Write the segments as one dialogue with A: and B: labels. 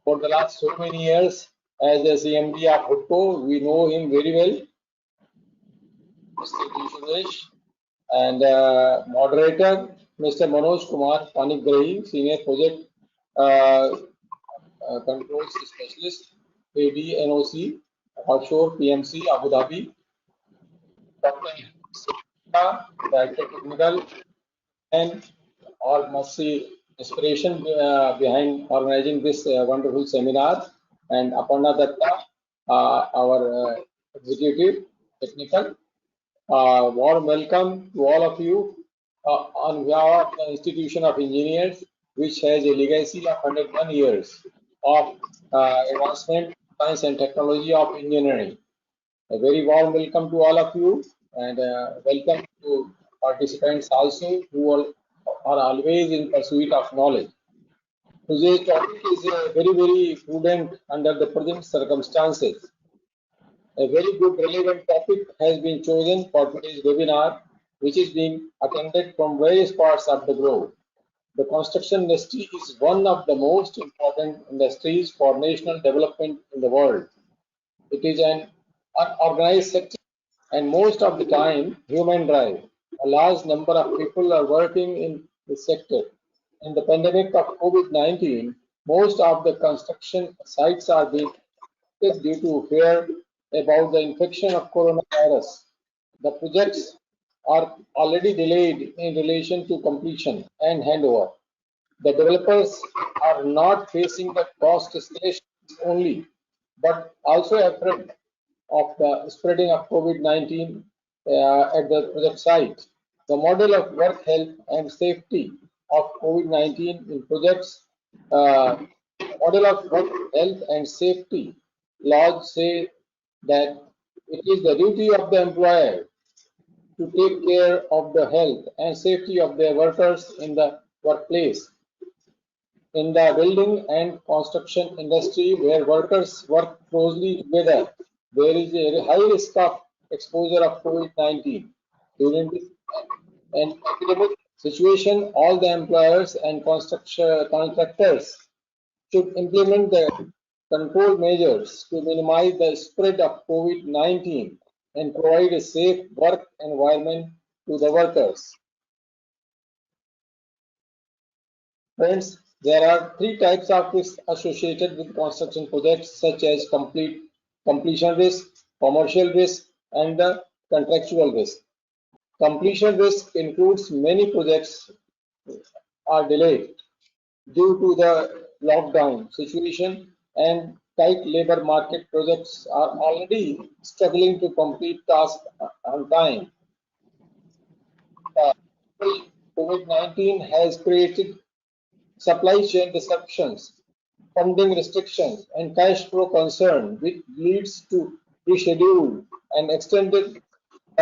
A: for the last so many years as the CMD of HUDCO. We know him very well, Mr. Suresh, and moderator, Mr. Manoj Kumar Panigrahi, Senior Project Controls Specialist, ADNOC, Offshore PMC, Abu Dhabi, Dr. Sita, Director Technical, and all must see inspiration behind organizing this wonderful seminar, and Aparna Datta, our executive technical. Warm welcome to all of you on behalf of the Institution of Engineers, which has a legacy of 101 years of advancement, science and technology of engineering. A very warm welcome to all of you, and welcome to participants also who are always in pursuit of knowledge. Today's topic is very prudent under the present circumstances. A very good relevant topic has been chosen for today's webinar, which is being attended from various parts of the globe. The construction industry is one of the most important industries for national development in the world. It is an unorganized sector, and most of the time human drive. A large number of people are working in this sector. In the pandemic of COVID-19, most of the construction sites are being affected due to fear about the infection of coronavirus. The projects are already delayed in relation to completion and handover. The developers are not facing the cost escalation only, but also afraid of the spreading of COVID-19 at the project site. The model of work health and safety of COVID-19 in projects, model of work health and safety laws say that it is the duty of the employer to take care of the health and safety of their workers in the workplace. In the building and construction industry, where workers work closely together, there is a high risk of exposure of COVID-19. During this epidemic situation, all the employers and construction contractors should implement the control measures to minimize the spread of COVID-19 and provide a safe work environment to the workers. Friends, there are three types of risks associated with construction projects, such as completion risk, commercial risk, and the contractual risk. Completion risk includes many projects are delayed due to the lockdown situation and tight labor market. Projects are already struggling to complete tasks on time. COVID-19 has created supply chain disruptions, funding restrictions, and cash flow concern, which leads to rescheduled and extended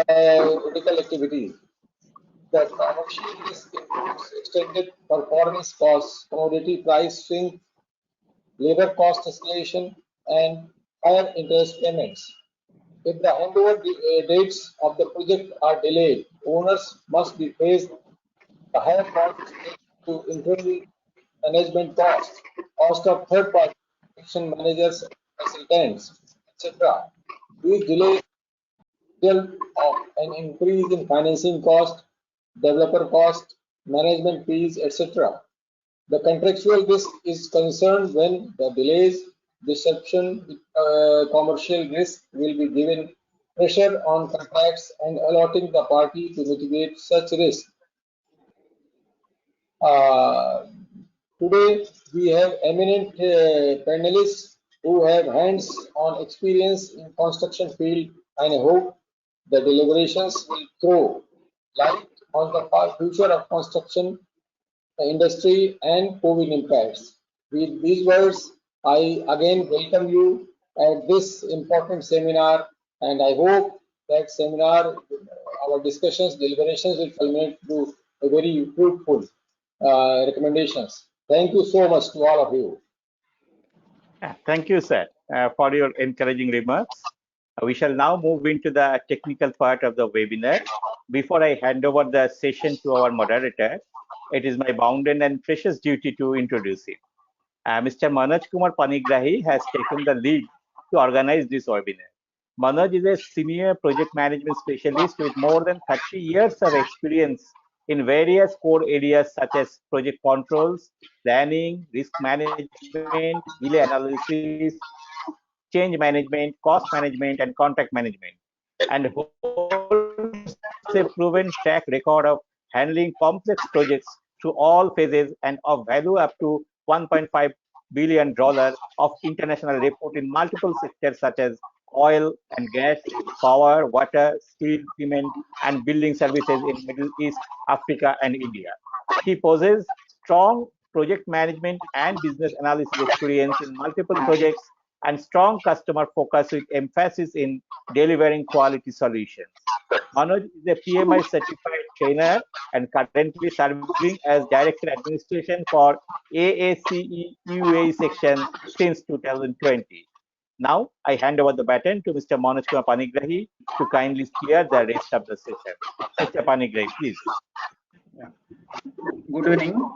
A: critical activities. The commercial risk includes extended performance costs, commodity price swings, labor cost escalation, and higher interest payments. If the handover dates of the project are delayed, owners must be faced the higher costs to internal management costs, cost of third-party construction managers, consultants, etc. These delays result of an increase in financing cost, developer cost, management fees, etc. The contractual risk is concerned when the delays, disruption, commercial risk will be given pressure on contracts and allotting the party to mitigate such risk. Today, we have eminent panelists who have hands-on experience in construction field, and I hope the deliberations will throw light on the future of construction industry and COVID impacts. With these words, I again welcome you at this important seminar, and I hope that seminar, our discussions, deliberations will culminate to a very fruitful recommendations. Thank you so much to all of you.
B: Thank you, sir, for your encouraging remarks. We shall now move into the technical part of the webinar. Before I hand over the session to our moderator, it is my bounden and precious duty to introduce him. Mr. Manoj Kumar Panigrahi has taken the lead to organize this webinar. Manoj is a senior project management specialist with more than 30 years of experience in various core areas such as project controls, planning, risk management, delay analysis, change management, cost management, and contract management, and holds a proven track record of handling complex projects through all phases and of value up to $1.5 billion of international report in multiple sectors such as oil and gas, power, water, steel, cement, and building services in Middle East, Africa, and India. He possesses strong project management and business analysis experience in multiple projects and strong customer focus with emphasis in delivering quality solutions. Manoj is a PMI certified trainer and currently serving as Director Administration for AACE UAE section since 2020. Now, I hand over the baton to Mr. Manoj Kumar Panigrahi to kindly steer the rest of the session. Mr. Panigrahi, please.
C: Good evening.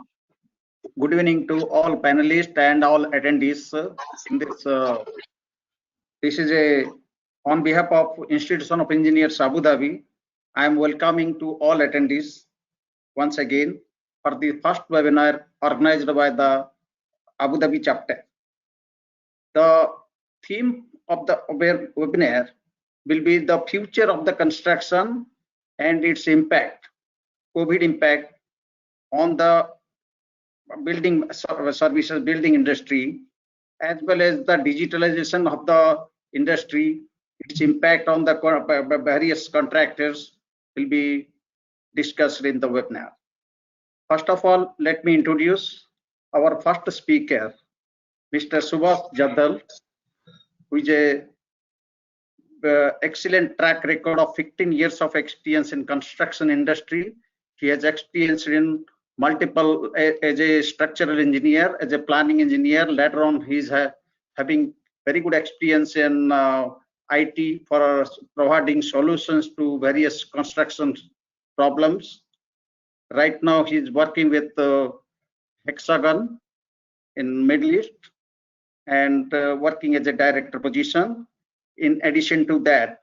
C: Good evening to all panelists and all attendees in this. This is on behalf of Institution of Engineers Abu Dhabi. I am welcoming to all attendees once again for the first webinar organized by the Abu Dhabi chapter. The theme of the webinar will be the future of the construction and its impact, COVID impact on the building services, building industry, as well as the digitalization of the industry, its impact on the various contractors will be discussed in the webinar. First of all, let me introduce our first speaker, Mr. Subhash Jadal, who is a excellent track record of 15 years of experience in construction industry. He has experience in multiple as a structural engineer, as a planning engineer. Later on, he's having very good experience in IT for providing solutions to various construction problems. Right now, he's working with Hexagon in Middle East and working as a director position. In addition to that,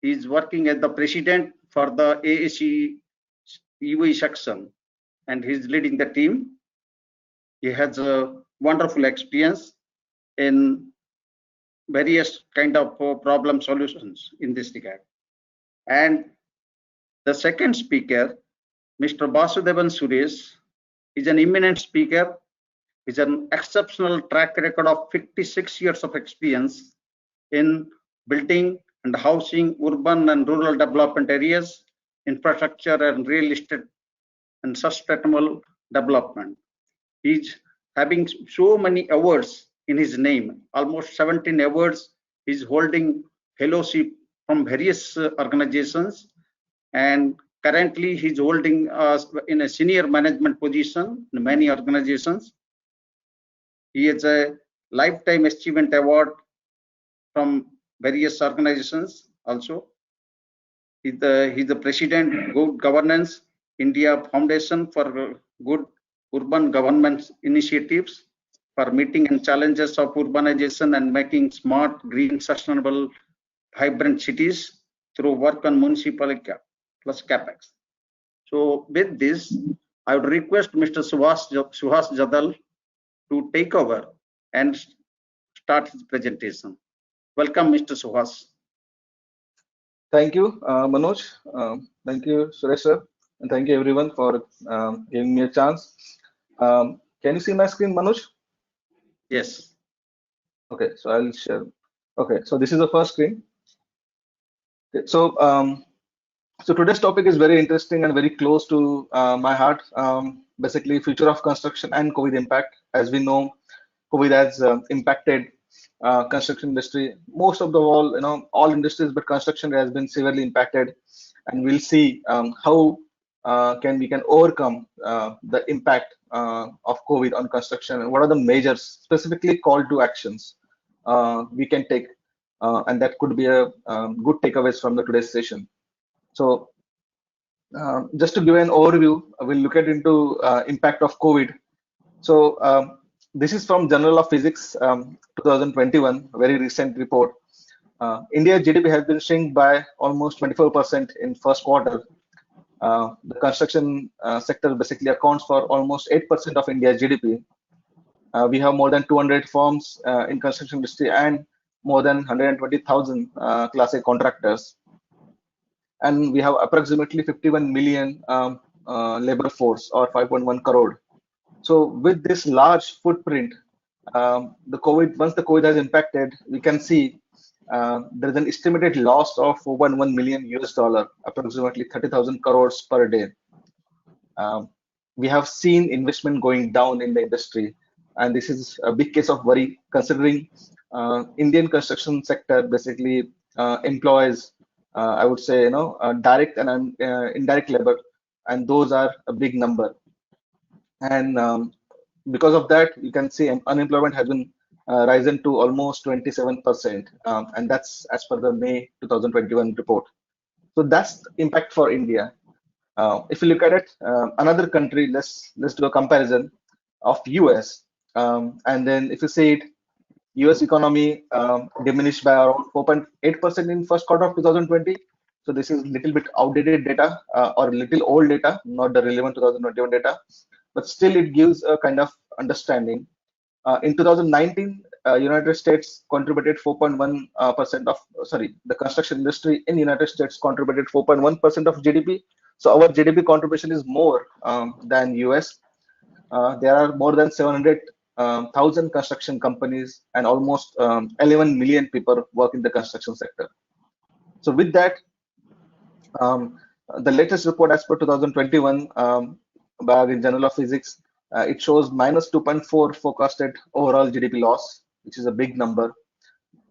C: he's working as the president for the AAC UAE section, and he's leading the team. He has a wonderful experience in various kind of problem solutions in this regard. And the second speaker, Mr. Vasudevan Suresh, is an eminent speaker. He's an exceptional track record of 56 years of experience in building and housing, urban and rural development areas, infrastructure and real estate and sustainable development. He's having so many awards in his name, almost 17 awards. He's holding fellowship from various organizations, and currently he's holding in a senior management position in many organizations. He has a lifetime achievement award from various organizations also. He's the president, Good Governance India Foundation for Good Urban Government Initiatives for meeting and challenges of urbanization and making smart, green, sustainable, vibrant cities through work on municipal plus capex. So with this, I would request Mr. Subhash Jadal to take over and start his presentation. Welcome, Mr. Subhash.
D: Thank you, Manoj. Thank you, Suresh sir, and thank you everyone for giving me a chance. Can you see my screen, Manoj?
C: Yes.
D: Okay, so I'll share. Okay, so this is the first screen. Okay, so so today's topic is very interesting and very close to my heart. Basically, future of construction and COVID impact. As we know, COVID has impacted construction industry. Most of the all industries, but construction has been severely impacted, and we'll see how we can overcome the impact of COVID on construction, and what are the measures, specifically call to actions we can take, and that could be a good takeaways from the today's session. So just to give an overview, we'll look at into impact of COVID. So This is from Journal of Physics 2021, very recent report. India's GDP has been shrink by almost 24% in first quarter. The construction sector basically accounts for almost 8% of India's GDP. We have more than 200 firms in construction industry and more than 120,000 Class A contractors. And we have approximately 51 million labor force, or 5.1 crore. So with this large footprint, once the COVID has impacted, we can see there is an estimated loss of 4.1 million US dollar, approximately 30,000 crores per day. We have seen investment going down in the industry, and this is a big case of worry, considering Indian construction sector basically employs, I would say, direct and indirect labor, and those are a big number. And because of that, you can see unemployment has been risen to almost 27%, and that's as per the May 2021 report. So that's the impact for India. If you look at it, another country, let's do a comparison of US, and then if you see it, US economy diminished by around 4.8% in first quarter of 2020. So this is little bit outdated data, or little old data, not the relevant 2021 data, but still it gives a kind of understanding. In 2019, United States contributed 4.1% of, the construction industry in United States contributed 4.1% of GDP. So our GDP contribution is more than US. There are more than 700,000 construction companies, and almost 11 million people work in the construction sector. So with that, the latest report as per 2021 by the Journal of Physics, it shows minus 2.4 forecasted overall GDP loss, which is a big number.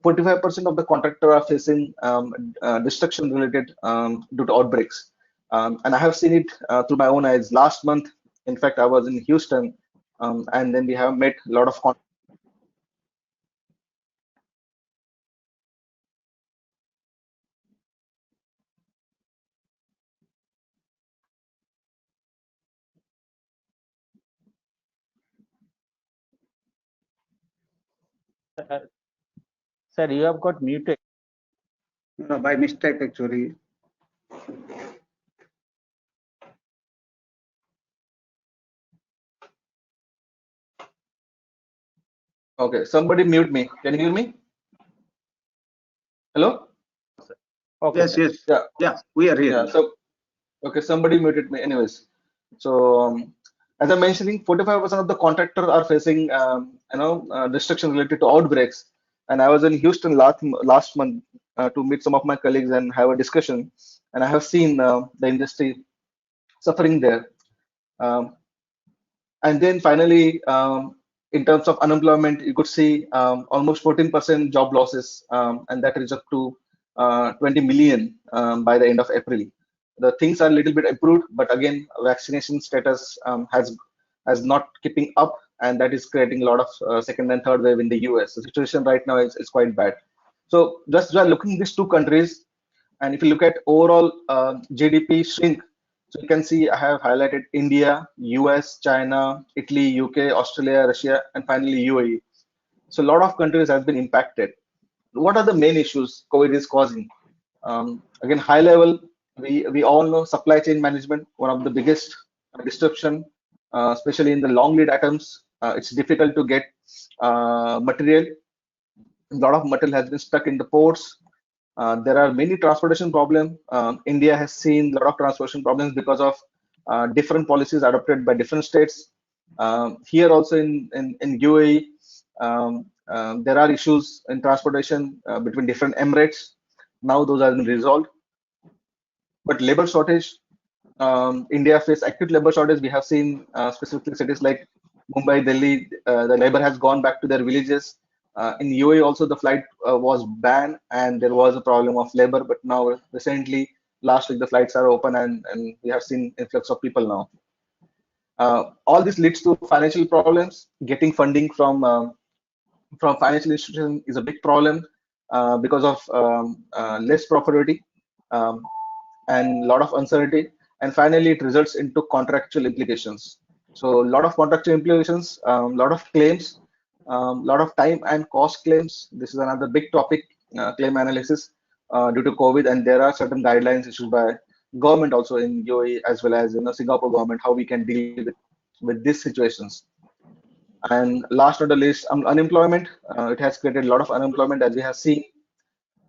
D: 45% of the contractors are facing destruction related due to outbreaks. And I have seen it through my own eyes. Last month, in fact, I was in Houston, and then we have met a lot of
B: Sir, you have got muted.
C: No, by mistake, actually.
D: Okay, somebody mute me. Can you hear me? Hello?
C: Okay. Yes, yes. Yeah, we are here.
D: Yeah, so, okay, somebody muted me. Anyways, so as I'm mentioning, 45% of the contractors are facing, restriction related to outbreaks. And I was in Houston last month to meet some of my colleagues and have a discussion. And I have seen the industry suffering there. And then finally, in terms of unemployment, you could see almost 14% job losses, and that is up to 20 million by the end of April. The things are a little bit improved, but again, vaccination status has not keeping up, and that is creating a lot of second and third wave in the US. The situation right now is quite bad. So just looking at these two countries, and if you look at overall GDP shrink, so you can see I have highlighted India, US, China, Italy, UK, Australia, Russia, and finally UAE. So a lot of countries have been impacted. What are the main issues COVID is causing? Again, high level, we all know supply chain management, one of the biggest disruption, especially in the long lead items. It's difficult to get material. A lot of material has been stuck in the ports. There are many transportation problems. India has seen a lot of transportation problems because of different policies adopted by different states. Here also in UAE, there are issues in transportation between different emirates. Now those have been resolved. But labor shortage, India faces acute labor shortage. We have seen specifically cities like Mumbai, Delhi, the labor has gone back to their villages. In UAE also the flight was banned and there was a problem of labor, but now recently last week the flights are open and we have seen influx of people now. All this leads to financial problems. Getting funding from financial institutions is a big problem because of less profitability and a lot of uncertainty. And finally, it results into contractual implications. So a lot of contractual implications, a lot of claims, a lot of time and cost claims. This is another big topic, claim analysis due to COVID, and there are certain guidelines issued by government also in UAE as well as Singapore government how we can deal with these situations. And last not the least, unemployment. It has created a lot of unemployment as we have seen.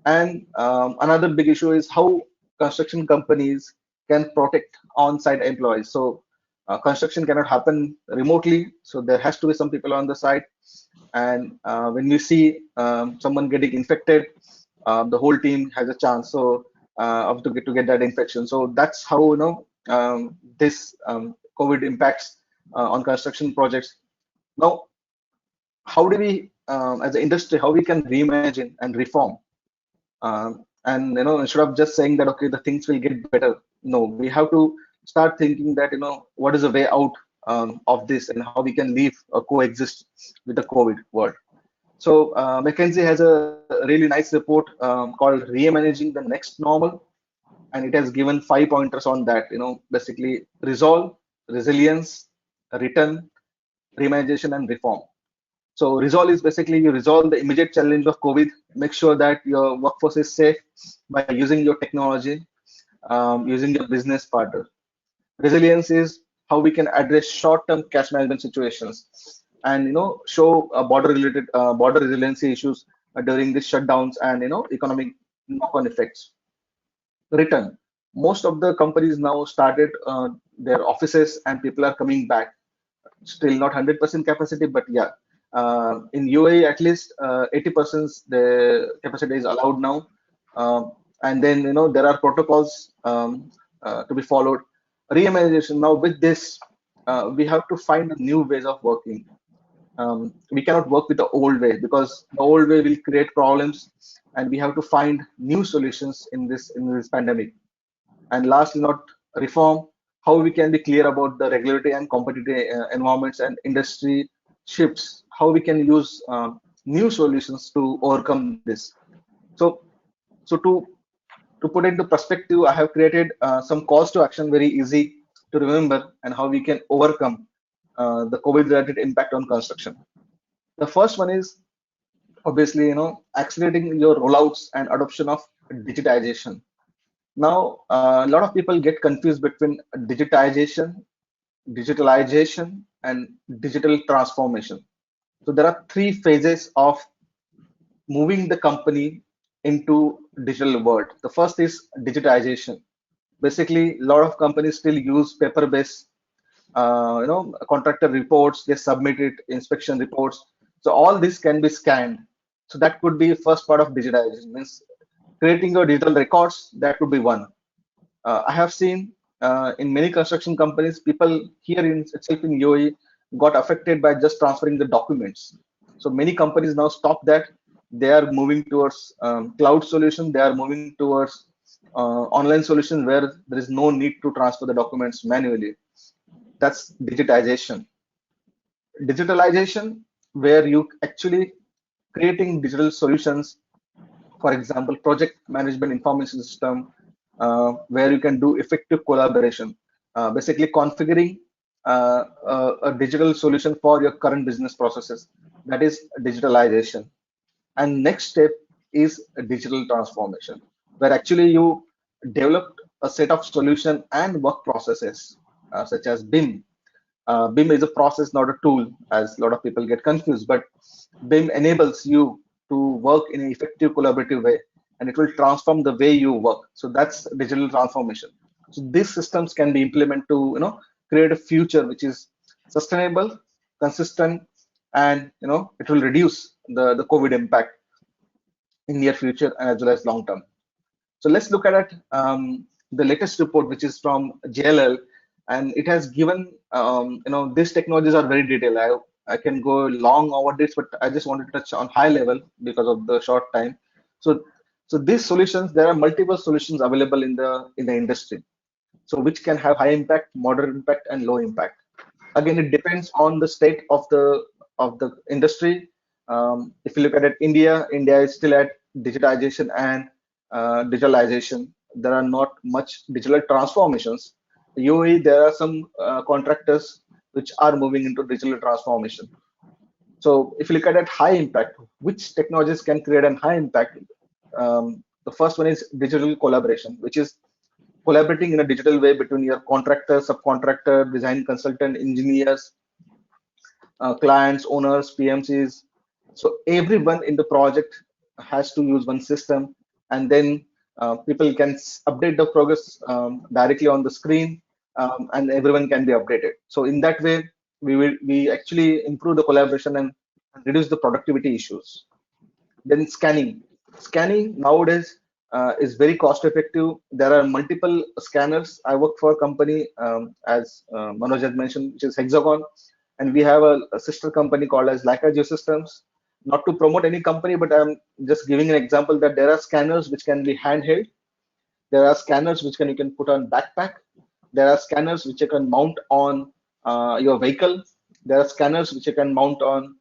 D: And another big issue is how construction companies can protect on-site employees. So construction cannot happen remotely, so there has to be some people on the site. And when we see someone getting infected, the whole team has a chance. So of to get that infection. So that's how this COVID impacts on construction projects. Now, how do we, as an industry, how we can reimagine and reform? And instead of just saying that okay, the things will get better, no, we have to start thinking that what is the way out of this and how we can live or coexist with the COVID world. So McKinsey has a really nice report called Reimagining the Next Normal, and it has given 5 pointers on that. Basically resolve, resilience, return, reimagination, and reform. So resolve is basically you resolve the immediate challenge of COVID, make sure that your workforce is safe by using your technology, using your business partner. Resilience is how we can address short-term cash management situations and show border resiliency issues during these shutdowns and economic knock-on effects. Return. Most of the companies now started their offices and people are coming back. Still not 100% capacity, but yeah, in UAE at least 80% the capacity is allowed now. And then there are protocols to be followed. Reimagination. Now with this, we have to find new ways of working. We cannot work with the old way because the old way will create problems, and we have to find new solutions in this pandemic. And lastly, not reform, how we can be clear about the regulatory and competitive environments and industry shifts, how we can use new solutions to overcome this. So, so to put into perspective, I have created some calls to action, very easy to remember, and how we can overcome the COVID-related impact on construction. The first one is obviously, accelerating your rollouts and adoption of digitization. Now, a lot of people get confused between digitization, digitalization, and digital transformation. So there are three phases of moving the company into digital world. The first is digitization. Basically, a lot of companies still use paper-based, contractor reports. They submit it, inspection reports. So all this can be scanned. So that could be first part of digitization. Means creating your digital records. That could be one. I have seen in many construction companies, people here in itself in UAE got affected by just transferring the documents. So many companies now stop that. They are moving towards cloud solution. They are moving towards online solutions where there is no need to transfer the documents manually. That's digitization. Digitalization, where you actually creating digital solutions, for example, project management information system, where you can do effective collaboration, basically configuring a digital solution for your current business processes. That is digitalization. And next step is a digital transformation, where actually you developed a set of solution and work processes, such as BIM. BIM is a process, not a tool, as a lot of people get confused, but BIM enables you to work in an effective collaborative way, and it will transform the way you work. So that's digital transformation. So these systems can be implemented to create a future which is sustainable, consistent, and it will reduce the COVID impact in near future and as well as long term. So let's look at it, the latest report, which is from JLL, and it has given these technologies are very detailed. I can go long over this, but I just wanted to touch on high level because of the short time. So these solutions, there are multiple solutions available in the industry. So which can have high impact, moderate impact, and low impact. Again, it depends on the state of the industry. If you look at it, India is still at digitization and digitalization. There are not much digital transformations. UAE, there are some contractors which are moving into digital transformation. So if you look at that high impact, which technologies can create a high impact? The first one is digital collaboration, which is collaborating in a digital way between your contractor, subcontractor, design consultant, engineers, clients, owners, PMCs. So everyone in the project has to use one system, and then people can update the progress directly on the screen, and everyone can be updated. So in that way, we actually improve the collaboration and reduce the productivity issues. Then scanning nowadays is very cost effective. There are multiple scanners. I work for a company, as Manoj had mentioned, which is Hexagon, and we have a sister company called as Leica Geosystems. Not to promote any company, but I'm just giving an example that there are scanners which can be handheld. There are scanners which you can put on backpack. There are scanners which you can mount on your vehicle. There are scanners which you can mount on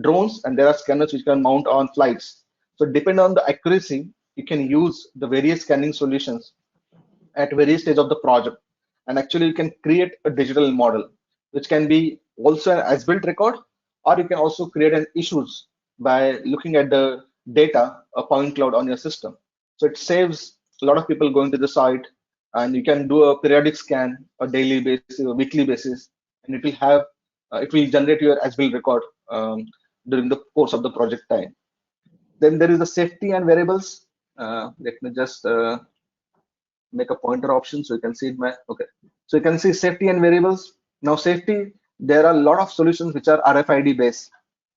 D: drones, and there are scanners which you can mount on flights. So depending on the accuracy, you can use the various scanning solutions at various stage of the project, and actually you can create a digital model, which can be also an as-built record, or you can also create an issues by looking at the data, a point cloud on your system. So it saves a lot of people going to the site, and you can do a periodic scan, a daily basis, a weekly basis, and it will generate your as-built record during the course of the project time. Then there is the safety and variables. Let me just make a pointer option so you can see it. Okay, so you can see safety and variables. Now safety, there are a lot of solutions which are RFID based,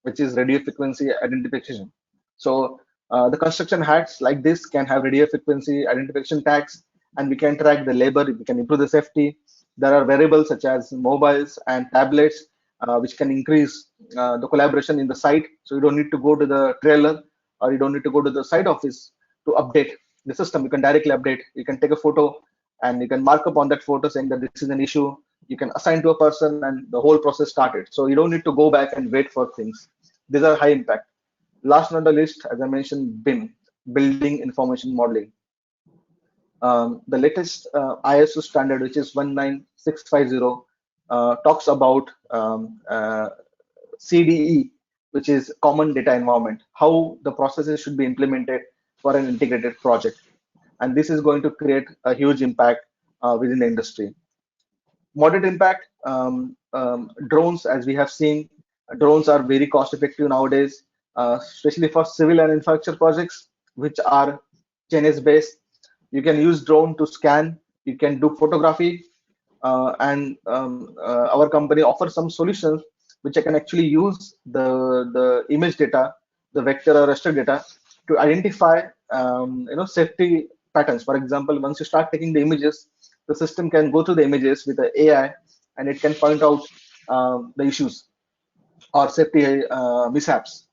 D: which is radio frequency identification. So the construction hats like this can have radio frequency identification tags, and we can track the labor. We can improve the safety. There are variables such as mobiles and tablets, which can increase the collaboration in the site. So you don't need to go to the trailer, or you don't need to go to the site office to update the system. You can directly update. You can take a photo, and you can mark up on that photo saying that this is an issue. You can assign to a person, and the whole process started. So you don't need to go back and wait for things. These are high impact. Last on the list, as I mentioned, BIM, Building Information Modeling. The latest ISO standard, which is 19650, talks about CDE, which is Common Data Environment, how the processes should be implemented for an integrated project. And this is going to create a huge impact within the industry. Moderate impact, drones, as we have seen, drones are very cost effective nowadays, especially for civil and infrastructure projects, which are GNS based. You can use drone to scan, you can do photography, and our company offers some solutions which I can actually use the image data, the vector or raster data, to identify safety patterns. For example, once you start taking the images, the system can go through the images with the AI, and it can point out the issues or safety mishaps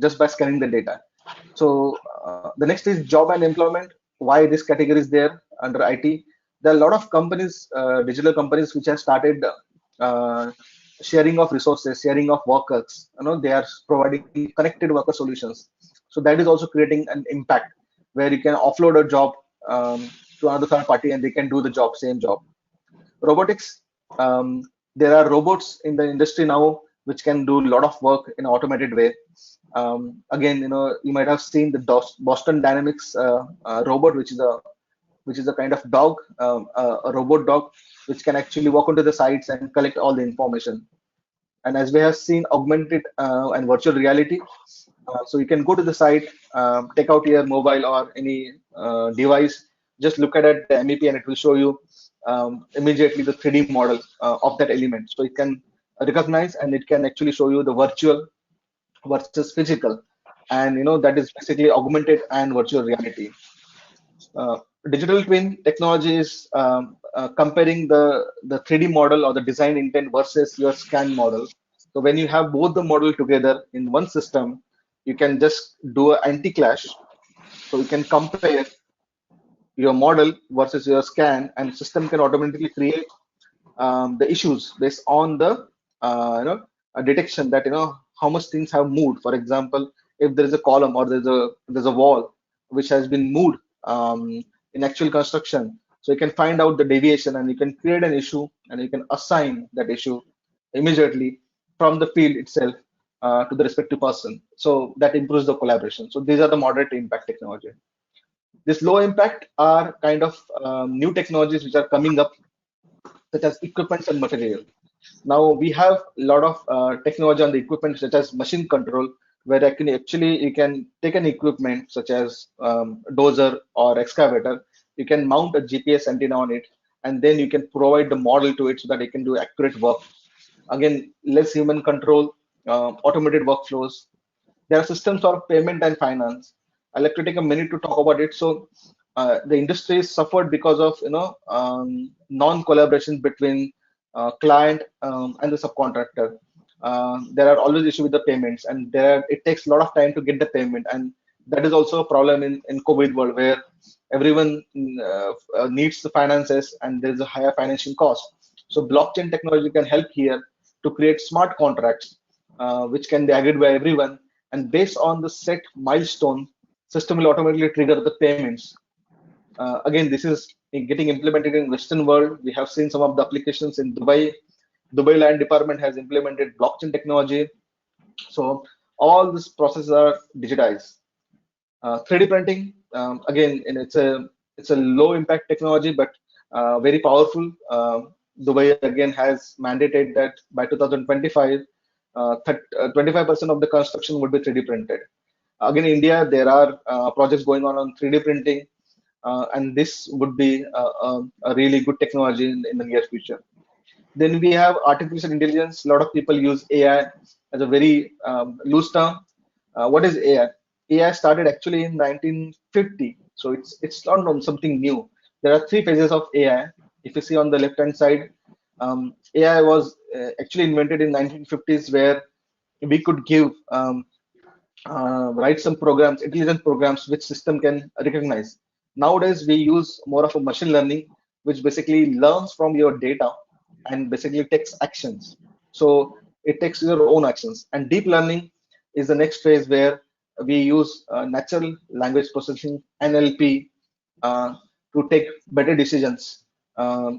D: just by scanning the data. So the next is job and employment. Why this category is there under IT? There are a lot of companies, digital companies, which have started sharing of resources, sharing of workers. They are providing connected worker solutions. So that is also creating an impact where you can offload a job to another third party, and they can do the job, same job. Robotics. There are robots in the industry now which can do a lot of work in an automated way. Again, you might have seen the Boston Dynamics robot, which is a kind of dog, a robot dog, which can actually walk onto the sites and collect all the information. And as we have seen, augmented and virtual reality. So you can go to the site, take out your mobile or any device, just look at it, the MEP, and it will show you immediately the 3D model of that element. So it can recognize, and it can actually show you the virtual versus physical, and that is basically augmented and virtual reality. Digital twin technology is comparing the 3D model or the design intent versus your scan model. So when you have both the model together in one system, you can just do an anti-clash. So you can compare your model versus your scan, and system can automatically create the issues based on the a detection that how much things have moved. For example, if there is a column or there's a wall which has been moved in actual construction, So you can find out the deviation and you can create an issue and you can assign that issue immediately from the field itself to the respective person. So that improves the collaboration. So these are the moderate impact technology. This low impact are kind of new technologies which are coming up, such as equipment and material. Now we have a lot of technology on the equipment, such as machine control, where actually you can take an equipment such as dozer or excavator. You can mount a GPS antenna on it, and then you can provide the model to it so that it can do accurate work. Again, less human control, automated workflows. There are systems for payment and finance. I'd like to take a minute to talk about it. So the industry suffered because of non-collaboration between client and the subcontractor. There are always issues with the payments, and it takes a lot of time to get the payment, and that is also a problem in COVID world, where everyone needs the finances and there's a higher financial cost. So blockchain technology can help here to create smart contracts which can be agreed by everyone, and based on the set milestone, system will automatically trigger the payments. Again, this is getting implemented in Western world. We have seen some of the applications in Dubai. Dubai Land Department has implemented blockchain technology. So all these processes are digitized. 3D printing, again, and it's a low impact technology, but very powerful. Dubai again has mandated that by 2025, 25% of the construction would be 3D printed. Again, in India, there are projects going on 3D printing, and this would be a really good technology in the near future. Then we have artificial intelligence. A lot of people use AI as a very loose term. What is AI? AI started actually in 1950, so it's not on something new. There are three phases of AI. If you see on the left hand side, AI was actually invented in 1950s, where we could give write some programs, intelligent programs, which system can recognize. Nowadays, we use more of a machine learning, which basically learns from your data and basically takes actions. So it takes your own actions. And deep learning is the next phase, where we use natural language processing, NLP, to take better decisions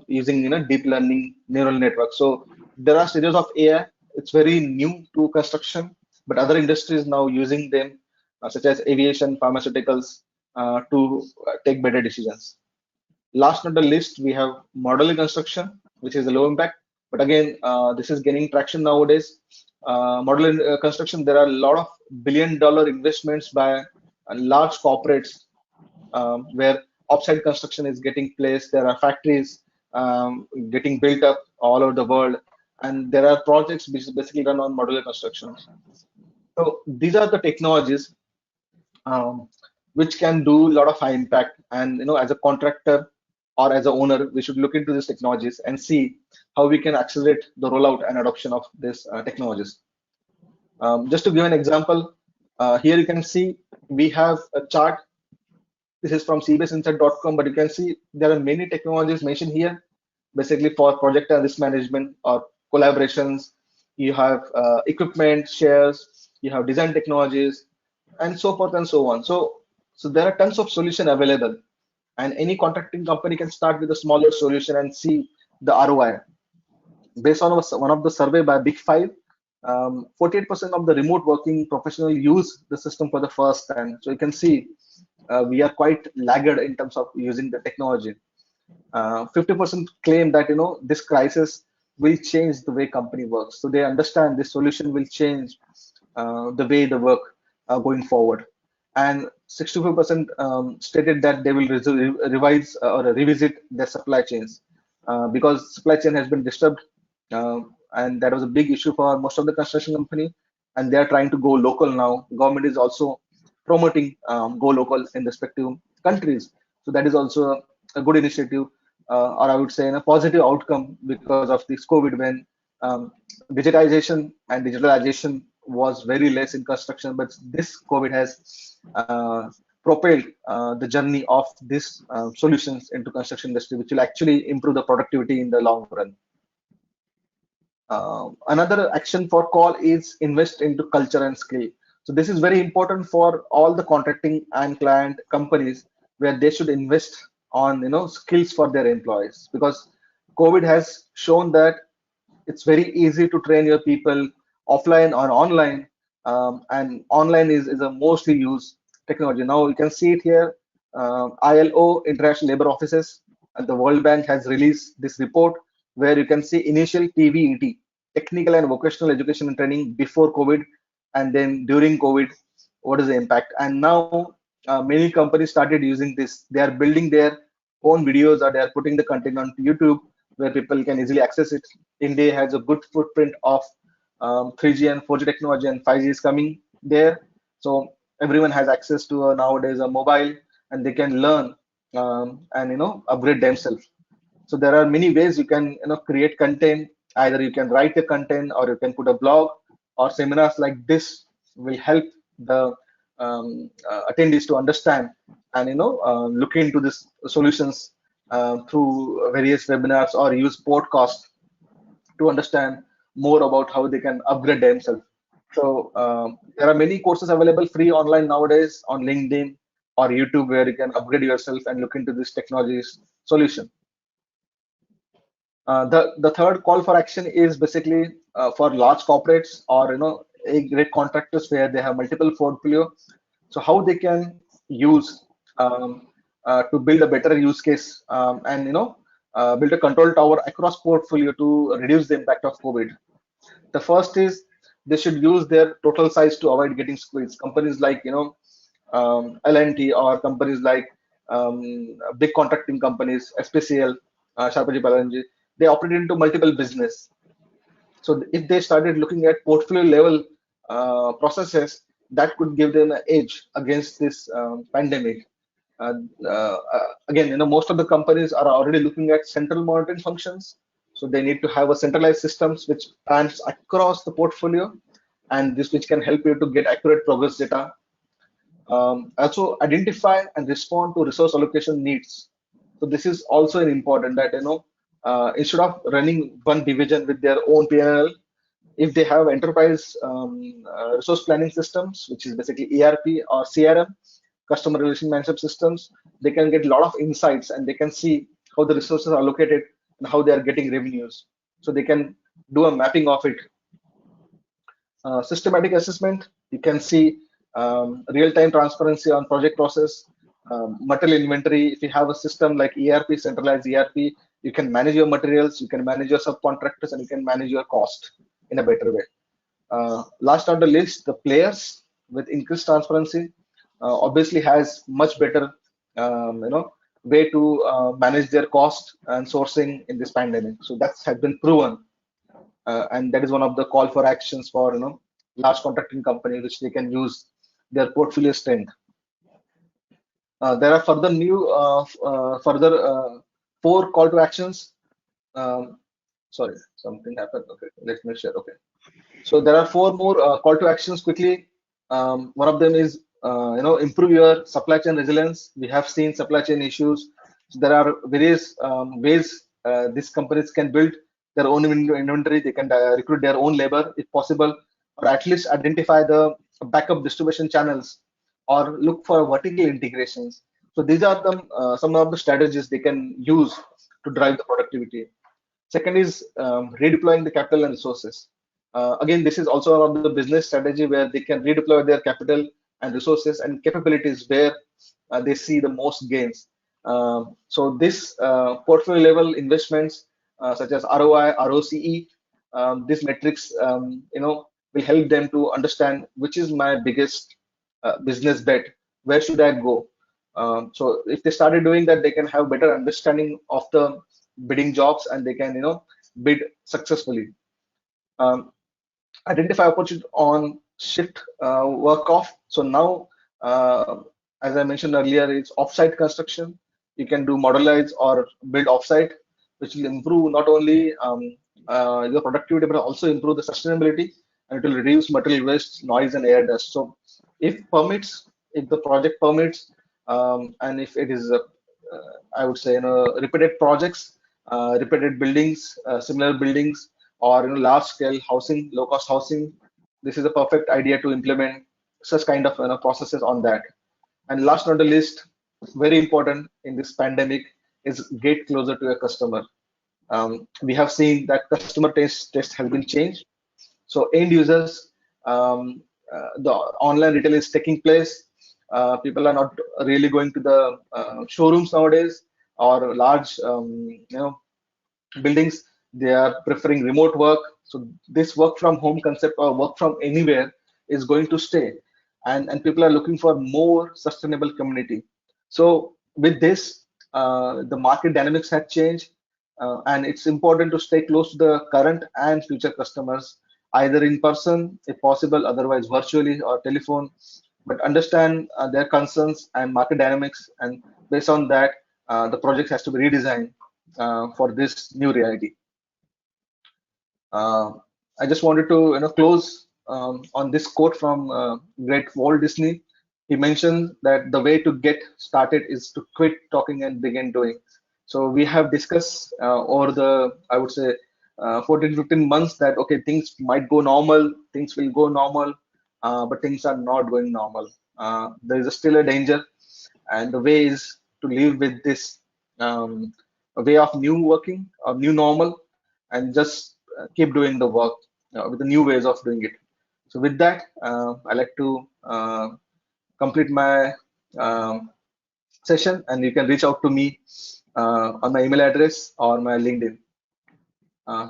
D: using deep learning neural network. So there are stages of AI. It's very new to construction, but other industries now using them, such as aviation, pharmaceuticals, to take better decisions. Last not the least, we have modular construction, which is a low impact. But again, this is gaining traction nowadays. Modular construction, there are a lot of billion-dollar investments by large corporates, where offsite construction is getting placed. There are factories getting built up all over the world, and there are projects which basically run on modular construction. So these are the technologies which can do a lot of high impact. And as a contractor or as a owner, we should look into these technologies and see how we can accelerate the rollout and adoption of these technologies. Just to give an example, here you can see we have a chart. This is from cbsinsight.com, but you can see there are many technologies mentioned here, basically for project and risk management or collaborations. You have equipment shares, you have design technologies, and so forth and so on. So there are tons of solutions available, and any contracting company can start with a smaller solution and see the ROI. Based on one of the survey by Big Five, 48% of the remote working professionals use the system for the first time. So you can see we are quite laggard in terms of using the technology. 50% claim that this crisis will change the way company works. So they understand this solution will change the way they work going forward. And 65% stated that they will revise or revisit their supply chains because supply chain has been disturbed, and that was a big issue for most of the construction company. And they are trying to go local now. Government is also promoting go local in respective countries. So that is also a good initiative, or I would say a positive outcome because of this COVID, when digitization and digitalization was very less in construction, but this COVID has propelled the journey of these solutions into construction industry, which will actually improve the productivity in the long run. Another action for call is invest into culture and skill. So this is very important for all the contracting and client companies, where they should invest on skills for their employees, because COVID has shown that it's very easy to train your people offline or online, and online is a mostly used technology. Now you can see it here. ILO, International Labour Offices, and the World Bank has released this report where you can see initial TVET, technical and vocational education and training, before COVID, and then during COVID, what is the impact. And now many companies started using this. They are building their own videos, or they are putting the content on YouTube where people can easily access it. India has a good footprint of 3G and 4G technology, and 5G is coming there. So everyone has access to nowadays a mobile, and they can learn and upgrade themselves. So there are many ways you can create content. Either you can write the content, or you can put a blog, or seminars like this will help the attendees to understand and look into this solutions through various webinars, or use podcast to understand more about how they can upgrade themselves. So there are many courses available free online nowadays on LinkedIn or YouTube, where you can upgrade yourself and look into this technology's solution. The third call for action is basically for large corporates, or a great contractors where they have multiple portfolio. So how they can use to build a better use case, and build a control tower across portfolio to reduce the impact of COVID. The first is they should use their total size to avoid getting squeezed. Companies like L&T, or companies like big contracting companies, SPCL, Sharpaji Palanji, they operate into multiple business. So if they started looking at portfolio level processes, that could give them an edge against this pandemic. Again, most of the companies are already looking at central monitoring functions. So they need to have a centralized systems which spans across the portfolio, and this which can help you to get accurate progress data. Also identify and respond to resource allocation needs. So this is also an important that instead of running one division with their own P&L, if they have enterprise resource planning systems, which is basically ERP or CRM, customer relation management systems, they can get a lot of insights, and they can see how the resources are allocated and how they are getting revenues. So they can do a mapping of it. Systematic assessment, you can see real-time transparency on project process, material inventory. If you have a system like ERP, centralized ERP, you can manage your materials, you can manage your subcontractors, and you can manage your cost in a better way. Last on the list, the players with increased transparency obviously has much better way to manage their cost and sourcing in this pandemic. So that has been proven, and that is one of the call for actions for large contracting company, which they can use their portfolio strength. There are further four call to actions. Sorry, something happened. Okay, let me share. Okay, so there are four more call to actions quickly. One of them is improve your supply chain resilience. We have seen supply chain issues. So there are various ways these companies can build their own inventory. They can recruit their own labor if possible, or at least identify the backup distribution channels, or look for vertical integrations. So these are some of the strategies they can use to drive the productivity. Second is redeploying the capital and resources. Again, this is also one of the business strategy where they can redeploy their capital and resources and capabilities where they see the most gains. So this portfolio level investments such as ROI, ROCE, these metrics, will help them to understand which is my biggest business bet, where should I go. So if they started doing that, they can have better understanding of the bidding jobs, and they can bid successfully. Identify opportunity on shift work off. So now, as I mentioned earlier, it's offsite construction. You can do modularize or build offsite, which will improve not only your productivity, but also improve the sustainability, and it will reduce material waste, noise, and air dust. So if the project permits, and if it is I would say repeated projects, repeated buildings, similar buildings, or large scale housing, low cost housing, this is a perfect idea to implement such kind of processes on that. And last not the least, very important in this pandemic is get closer to your customer. We have seen that customer test has been changed. So end users, the online retail is taking place. People are not really going to the showrooms nowadays or large, buildings. They are preferring remote work. So this work from home concept or work from anywhere is going to stay, and people are looking for more sustainable community. So with this, the market dynamics have changed, and it's important to stay close to the current and future customers, either in person if possible, otherwise virtually or telephone, but understand their concerns and market dynamics, and based on that, the project has to be redesigned for this new reality. Uh, I just wanted to close on this quote from great Walt Disney. He mentioned that the way to get started is to quit talking and begin doing. So we have discussed over the, I would say, 14, 15 months that okay, things might go normal, things will go normal, but things are not going normal. There is still a danger, and the way is to live with this a way of new working or new normal, and just keep doing the work with the new ways of doing it. So with that, I like to complete my session, and you can reach out to me on my email address or my LinkedIn.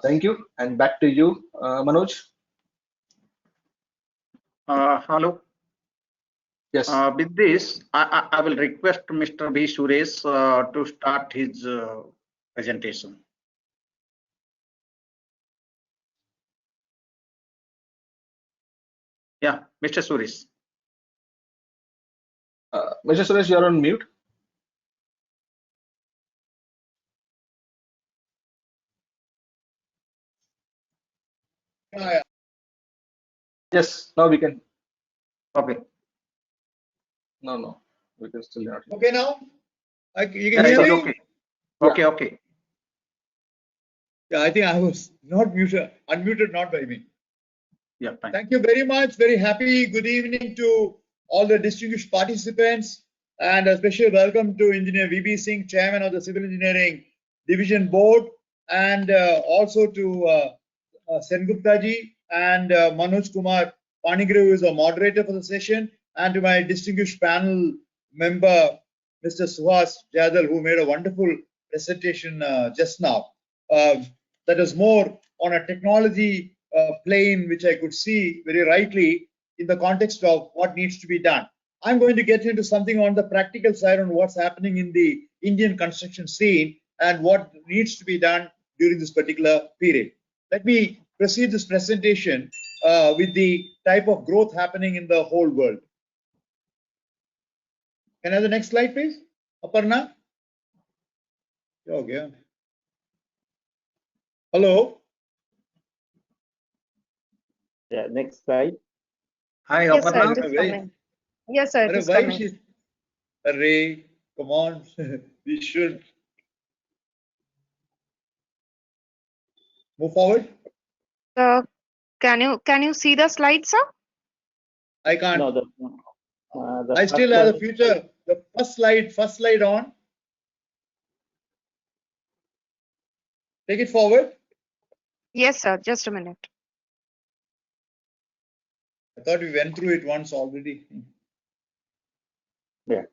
D: Thank you, and back to you, Manoj.
C: Hello.
D: Yes.
C: With this, I will request Mr. B. Suresh to start his presentation. Yeah, Mr. Suresh.
D: Mr. Suresh, you're on mute. Yes, now we can.
C: Okay.
D: No, we can still not.
E: Okay, now you can
C: Yeah,
E: hear
C: it's
E: me.
C: okay.
D: Yeah.
C: Okay, okay.
E: Yeah, I think I was not muted, unmuted, not by me.
C: Yeah, fine.
E: Thank you very much. Very happy. Good evening to all the distinguished participants, and a special welcome to Engineer VB Singh, Chairman of the Civil Engineering Division Board, and also to Sengupta ji and Manoj Kumar Panigrahi, who is a moderator for the session, and to my distinguished panel member, Mr. Suhas Jadal, who made a wonderful presentation just now. That is more on a technology plane, which I could see very rightly in the context of what needs to be done. I'm going to get into something on the practical side on what's happening in the Indian construction scene and what needs to be done during this particular period. Let me proceed this presentation with the type of growth happening in the whole world. Can I have the next slide, please? Aparna? Okay. Hello?
B: Yeah, next slide.
C: Hi,
F: Yes, sir,
C: Aparna.
F: it is coming. Yes, sir, it is
E: Why
F: coming.
E: she? Array, come on. We should move forward.
F: Can you see the slide, sir?
E: I can't.
B: No, the
E: I
B: first
E: still have the
B: slide.
E: future. The first slide on. Take it forward.
F: Yes, sir. Just a minute.
E: I thought we went through it once already.
B: Yeah.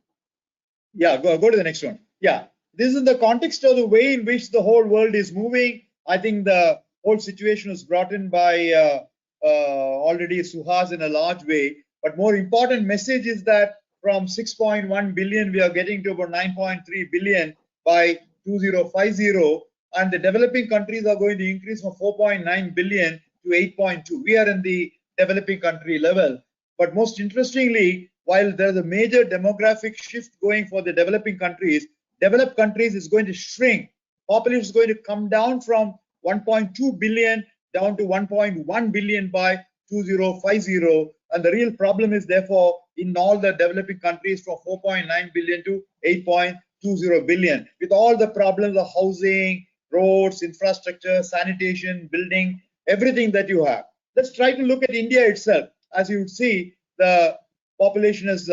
E: Yeah, go to the next one. Yeah, this is in the context of the way in which the whole world is moving. I think the whole situation was brought in by already Suhas in a large way. But more important message is that from 6.1 billion, we are getting to about 9.3 billion by 2050. And the developing countries are going to increase from 4.9 billion to 8.2. We are in the developing country level. But most interestingly, while there's a major demographic shift going for the developing countries, developed countries is going to shrink. Population is going to come down from 1.2 billion down to 1.1 billion by 2050. And the real problem is therefore in all the developing countries from 4.9 billion to 8.20 billion, with all the problems of housing, roads, infrastructure, sanitation, building, everything that you have. Let's try to look at India itself. As you would see, the population is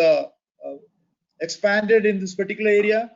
E: expanded in this particular area?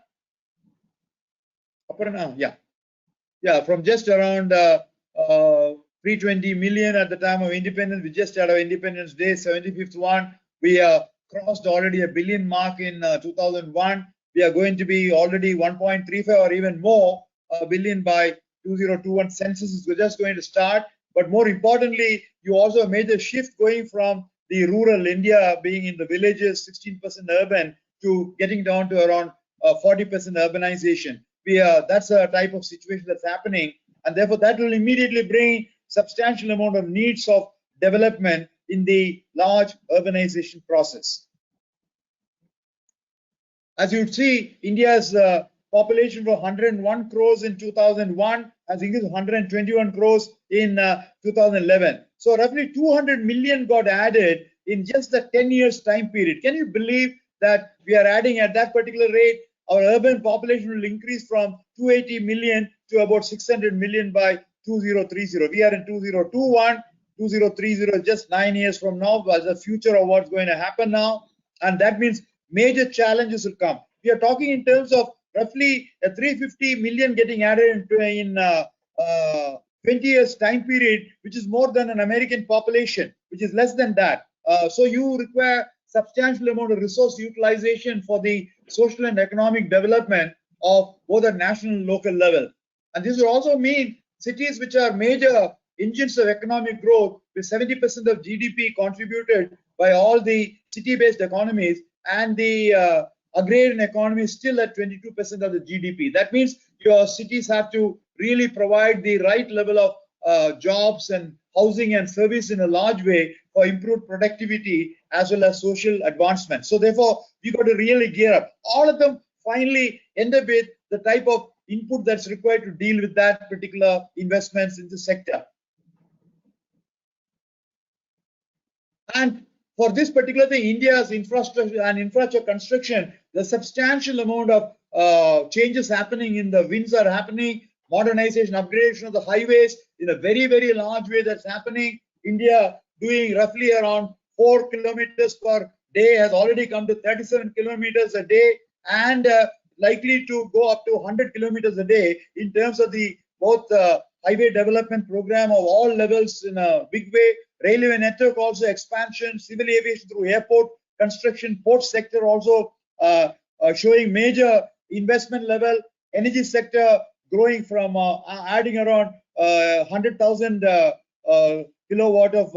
E: Yeah, from just around 320 million at the time of independence. We just had our Independence Day, 75th one. We crossed already a billion mark in 2001. We are going to be already 1.35 or even more billion by 2021. Census is just going to start. But more importantly, you also made a shift going from the rural India being in the villages, 16% urban, to getting down to around 40% urbanization. That's a type of situation that's happening, and therefore that will immediately bring substantial amount of needs of development in the large urbanization process. As you see, India's population for 101 crores in 2001 has increased to 121 crores in 2011. So roughly 200 million got added in just the 10 years time period. Can you believe that we are adding at that particular rate? Our urban population will increase from 280 million to about 600 million by 2030. We are in 2021, 2030, just 9 years from now, was the future of what's going to happen now. And that means major challenges will come. We are talking in terms of roughly 350 million getting added in 20 years time period, which is more than an American population, which is less than that. So you require substantial amount of resource utilization for the social and economic development of both the national and local level. And this will also mean cities which are major engines of economic growth, with 70% of GDP contributed by all the city-based economies, and the agrarian economy is still at 22% of the GDP. That means your cities have to really provide the right level of jobs and housing and service in a large way for improved productivity as well as social advancement. So therefore, we got to really gear up. All of them finally end up with the type of input that's required to deal with that particular investments in the sector. And for this particular thing, India's infrastructure and infrastructure construction, there's substantial amount of changes happening in the winds are happening, modernization, upgradation of the highways in a very, very large way that's happening. India doing roughly around 4 kilometers per day has already come to 37 kilometers a day, and likely to go up to 100 kilometers a day in terms of the both highway development program of all levels in a big way. Railway network also expansion, civil aviation through airport construction, port sector also showing major investment level. Energy sector growing from adding around 100,000 kilowatt of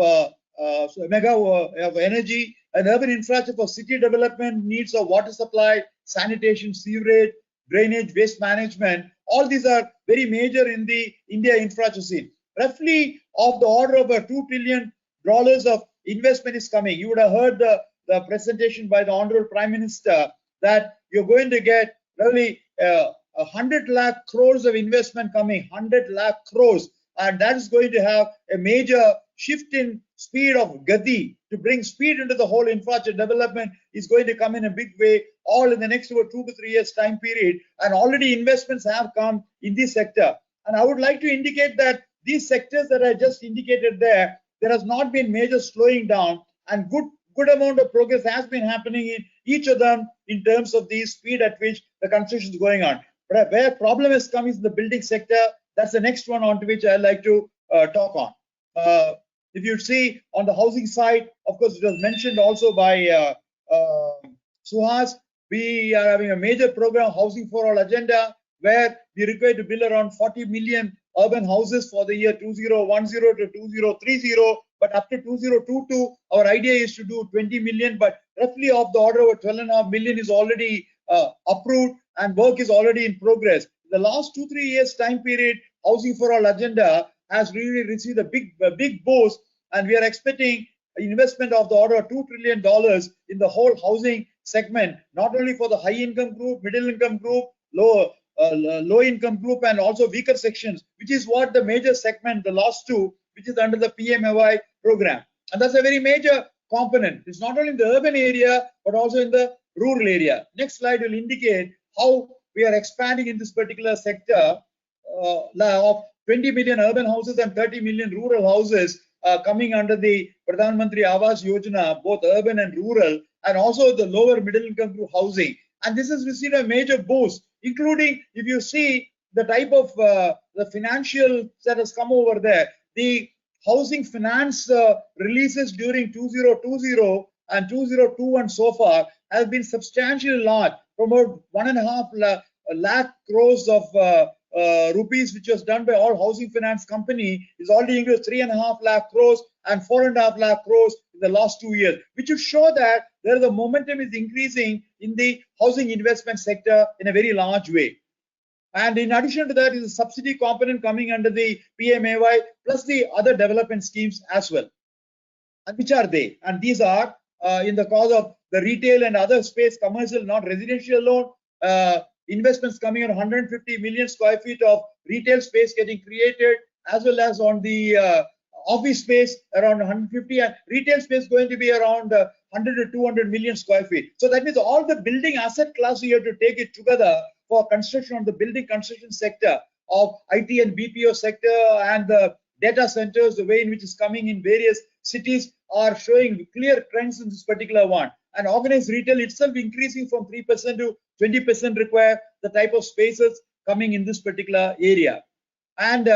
E: mega of energy. And urban infrastructure for city development, needs of water supply, sanitation, sewerage, drainage, waste management. All these are very major in the India infrastructure scene. Roughly of the order of $2 trillion of investment is coming. You would have heard the presentation by the Honorable Prime Minister that you're going to get really 100 lakh crores of investment coming, 100 lakh crores. And that is going to have a major shift in speed of Gati to bring speed into the whole infrastructure development is going to come in a big way, all in the next 2 to 3 years time period. And already investments have come in this sector. And I would like to indicate that these sectors that I just indicated there has not been major slowing down, and good amount of progress has been happening in each of them in terms of the speed at which the construction is going on. But where problem has come is in the building sector. That's the next one on to which I'd like to talk on. If you see on the housing side, of course, it was mentioned also by Suhas, we are having a major program, Housing for All agenda, where we require to build around 40 million urban houses for the year 2010 to 2030. But up to 2022, our idea is to do 20 million, but roughly of the order of 12.5 million is already approved and work is already in progress. The last 2-3 years time period, Housing for All agenda has really received a big boost, and we are expecting investment of the order of $2 trillion in the whole housing segment, not only for the high income group, middle income group, low income group, and also weaker sections, which is what the major segment, the last two, which is under the PMAY program. And that's a very major component. It's not only in the urban area, but also in the rural area. Next slide will indicate how we are expanding in this particular sector of 20 million urban houses and 30 million rural houses coming under the Pradhan Mantri Awas Yojana, both urban and rural. and also the lower middle income through housing. And this has received a major boost, including if you see the type of the financial that has come over there, the housing finance releases during 2020 and 2021 so far have been substantially large, from about 1.5 lakh crores of rupees, which was done by all housing finance company, is already increased 3.5 lakh crores and 4.5 lakh crores in the last 2 years, which would show that there the momentum is increasing in the housing investment sector in a very large way. And in addition to that is a subsidy component coming under the PMAY plus the other development schemes as well. And which are they? And these are in the cause of the retail and other space, commercial, not residential loan, investments coming on 150 million square feet of retail space getting created, as well as on the office space around 150, and retail space going to be around 100 to 200 million square feet. So that means all the building asset class, you have to take it together for construction on the building construction sector of IT and BPO sector, and the data centers, the way in which is coming in various cities are showing clear trends in this particular one. And organized retail itself increasing from 3% to 20% require the type of spaces coming in this particular area. And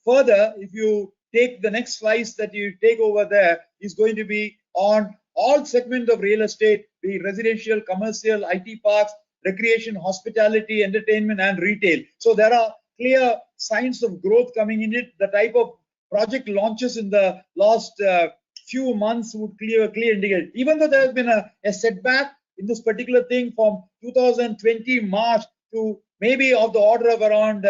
E: further, if you take the next slice that you take over there, is going to be on all segments of real estate, be it residential, commercial, IT parks, recreation, hospitality, entertainment, and retail. So there are clear signs of growth coming in it. The type of project launches in the last few months would clear indicate. Even though there has been a setback in this particular thing from 2020 March to maybe of the order of around,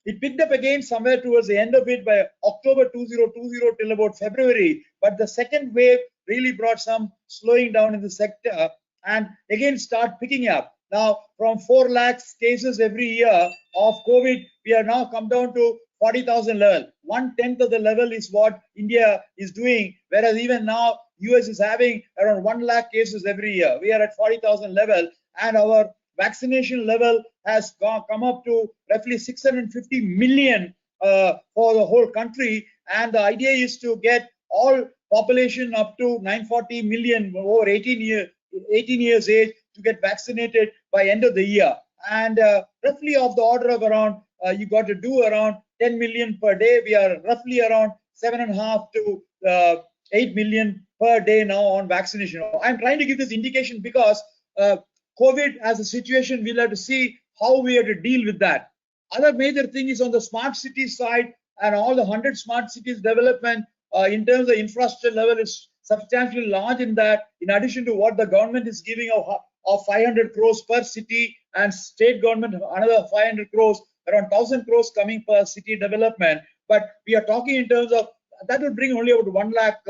E: it picked up again somewhere towards the end of it by October 2020 till about February. But the second wave really brought some slowing down in the sector, and again start picking up. Now from 4 lakhs cases every year of COVID, we are now come down to 40,000 level. 1/10 of the level is what India is doing, whereas even now US is having around 1 lakh cases every year. We are at 40,000 level, and our vaccination level has come up to roughly 650 million for the whole country, and the idea is to get all population up to 940 million over 18 years age to get vaccinated by end of the year. And roughly of the order of around, you got to do around 10 million per day. We are roughly around 7.5 to 8 million per day now on vaccination. I'm trying to give this indication because COVID as a situation, we'll have to see how we have to deal with that. Other major thing is on the smart city side, and all the 100 smart cities development in terms of infrastructure level is substantially large in that, in addition to what the government is giving of 500 crores per city, and state government another 500 crores, around 1,000 crores coming per city development. But we are talking in terms of that will bring only about 1 lakh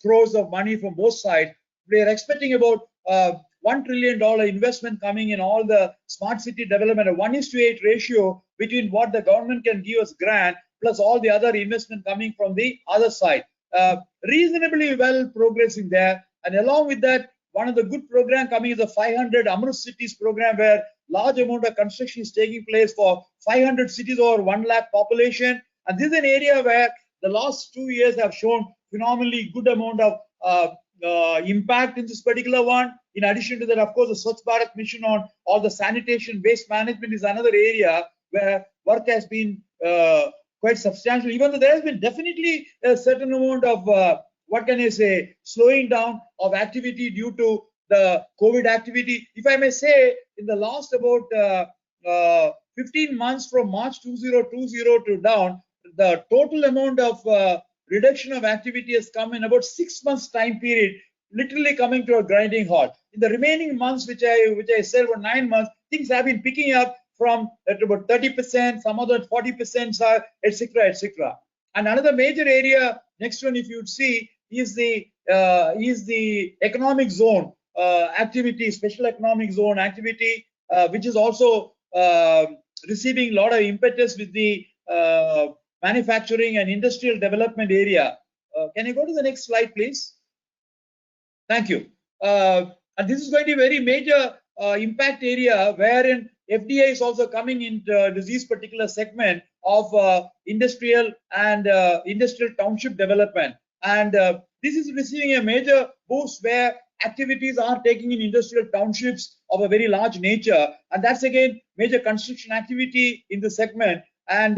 E: crores of money from both sides. We are expecting about $1 trillion investment coming in all the smart city development, a 1:8 ratio between what the government can give us grant plus all the other investment coming from the other side. Reasonably well progressing there. And along with that, one of the good program coming is the 500 Amrut cities program, where large amount of construction is taking place for 500 cities over 1 lakh population. And this is an area where the last 2 years have shown phenomenally good amount of impact in this particular one. In addition to that, of course, the Swachh Bharat mission on all the sanitation, waste management is another area where work has been quite substantial, even though there has been definitely a certain amount of, what can I say, slowing down of activity due to the COVID activity. If I may say, in the last about 15 months from March 2020 to down, the total amount of reduction of activity has come in about 6 months time period, literally coming to a grinding halt. In the remaining months, which I said were 9 months, things have been picking up from at about 30%, some other 40%, etc., etc. And another major area, next one, if you'd see, is the economic zone activity, special economic zone activity, which is also receiving a lot of impetus with the manufacturing and industrial development area. Can you go to the next slide, please? Thank you. And this is going to be a very major impact area, wherein FDI is also coming into this particular segment of industrial and industrial township development. And this is receiving a major boost where activities are taking in industrial townships of a very large nature, and that's again major construction activity in the segment. And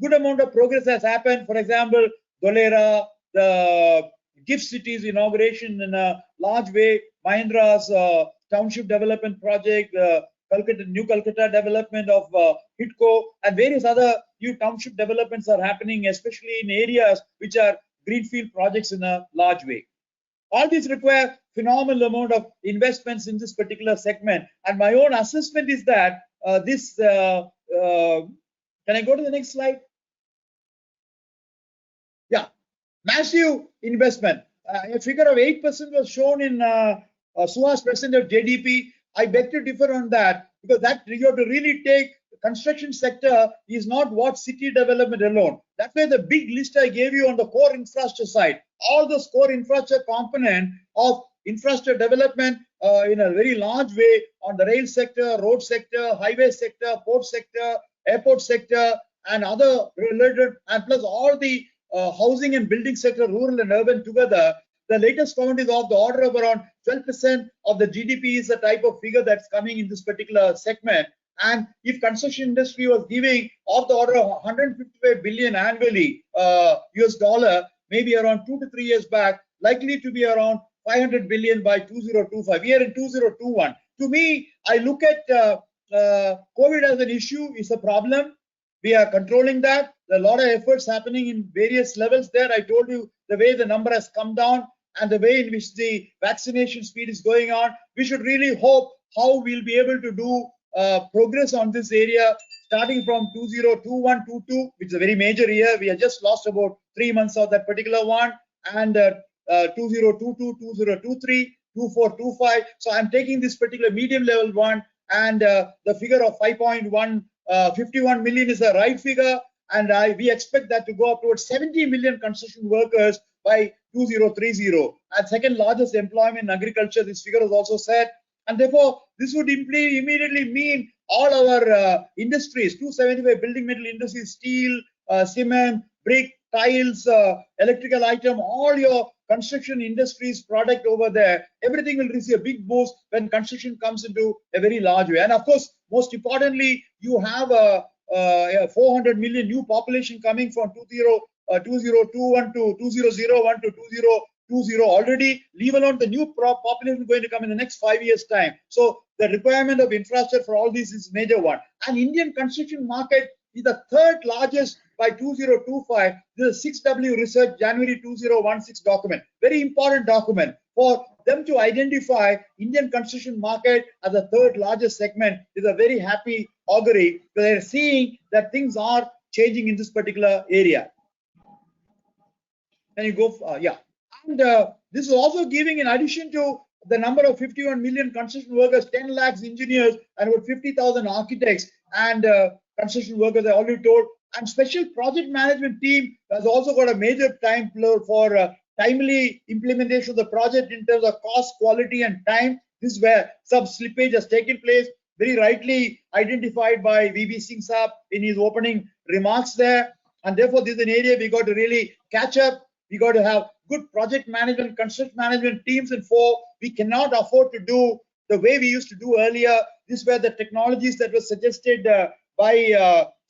E: good amount of progress has happened. For example, Dolera, the gift cities inauguration in a large way, Mahindra's township development project, New Calcutta development of HITCO, and various other new township developments are happening, especially in areas which are greenfield projects in a large way. All these require phenomenal amount of investments in this particular segment. And my own assessment is that can I go to the next slide? Yeah, massive investment. A figure of 8% was shown in Suhas presented JDP. I beg to differ on that, because that you have to really take the construction sector is not what city development alone. That's why the big list I gave you on the core infrastructure side, all those core infrastructure component of infrastructure development in a very large way on the rail sector, road sector, highway sector, port sector, airport sector, and other related, and plus all the housing and building sector, rural and urban together. The latest count is of the order of around 12% of the GDP is the type of figure that's coming in this particular segment. And if construction industry was giving of the order of 155 billion annually, US dollar, maybe around 2 to 3 years back, likely to be around 500 billion by 2025. We are in 2021. To me, I look at COVID as an issue, is a problem. We are controlling that. There are a lot of efforts happening in various levels there. I told you the way the number has come down and the way in which the vaccination speed is going on. We should really hope how we'll be able to do progress on this area starting from 2021-22, which is a very major year. We have just lost about 3 months of that particular one, and 2022, 2023, 24, 25. So I'm taking this particular medium level one, and the figure of 51 million is the right figure, and we expect that to go up towards 70 million construction workers by 2030, and second largest employment in agriculture. This figure is also set, and therefore this would immediately mean all our industries, 275 building metal industries, steel, cement, brick, tiles, electrical item, all your construction industries product over there, everything will receive a big boost when construction comes into a very large way. And of course, most importantly, you have a 400 million new population coming from 2021 to 2001 to 2020 already, leave alone the new population going to come in the next 5 years time. So the requirement of infrastructure for all these is major one. And Indian construction market is the third largest by 2025. This is 6W Research January 2016 document. Very important document for them to identify Indian construction market as the third largest segment is a very happy augury. They're seeing that things are changing in this particular area. Can you go? Yeah. And this is also giving, in addition to the number of 51 million construction workers, 10 lakhs engineers, and about 50,000 architects and construction workers, I already told. And special project management team has also got a major time for timely implementation of the project in terms of cost, quality, and time. This is where some slippage has taken place, very rightly identified by VB Singh Saab in his opening remarks there. And therefore, this is an area we got to really catch up. We got to have good project management, construction management teams, and we cannot afford to do the way we used to do earlier. This where the technologies that were suggested by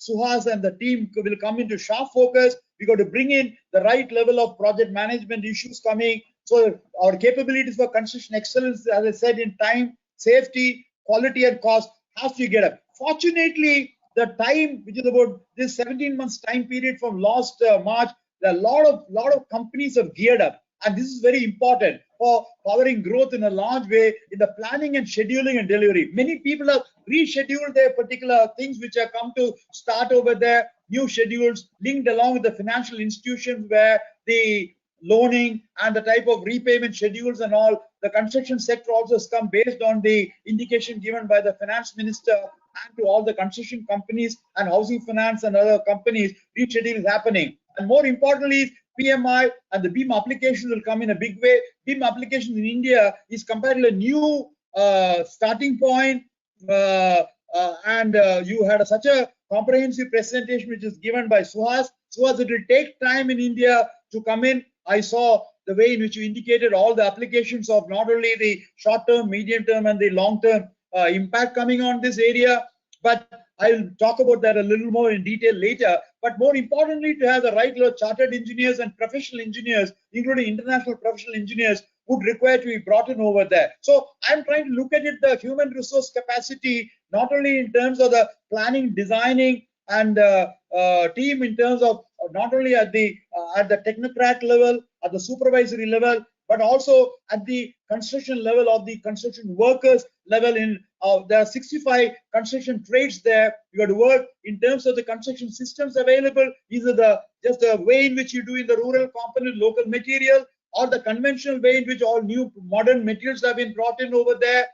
E: Suhas and the team will come into sharp focus. We got to bring in the right level of project management issues coming. So our capabilities for construction excellence, as I said, in time, safety, quality, and cost has to get up. Fortunately, the time, which is about this 17 months time period from last March, a lot of companies have geared up, and this is very important for powering growth in a large way in the planning and scheduling and delivery. Many people have rescheduled their particular things which have come to start over there, new schedules linked along with the financial institutions where the loaning and the type of repayment schedules and all. The construction sector also has come based on the indication given by the finance minister and to all the construction companies and housing finance and other companies. Rescheduling is happening. And more importantly, PMI and the BIM applications will come in a big way. BIM applications in India is comparatively a new starting point, and you had such a comprehensive presentation which is given by Suhas. Suhas, it will take time in India to come in. I saw the way in which you indicated all the applications of not only the short-term, medium-term, and the long-term impact coming on this area, but I'll talk about that a little more in detail later. But more importantly, to have the right level of chartered engineers and professional engineers, including international professional engineers, would require to be brought in over there. So I'm trying to look at it, the human resource capacity, not only in terms of the planning, designing, and team in terms of not only at the technocrat level, at the supervisory level, but also at the construction level of the construction workers level. In there are 65 construction trades there. You got to work in terms of the construction systems available. Either just the way in which you do in the rural component, local material, or the conventional way in which all new modern materials have been brought in over there,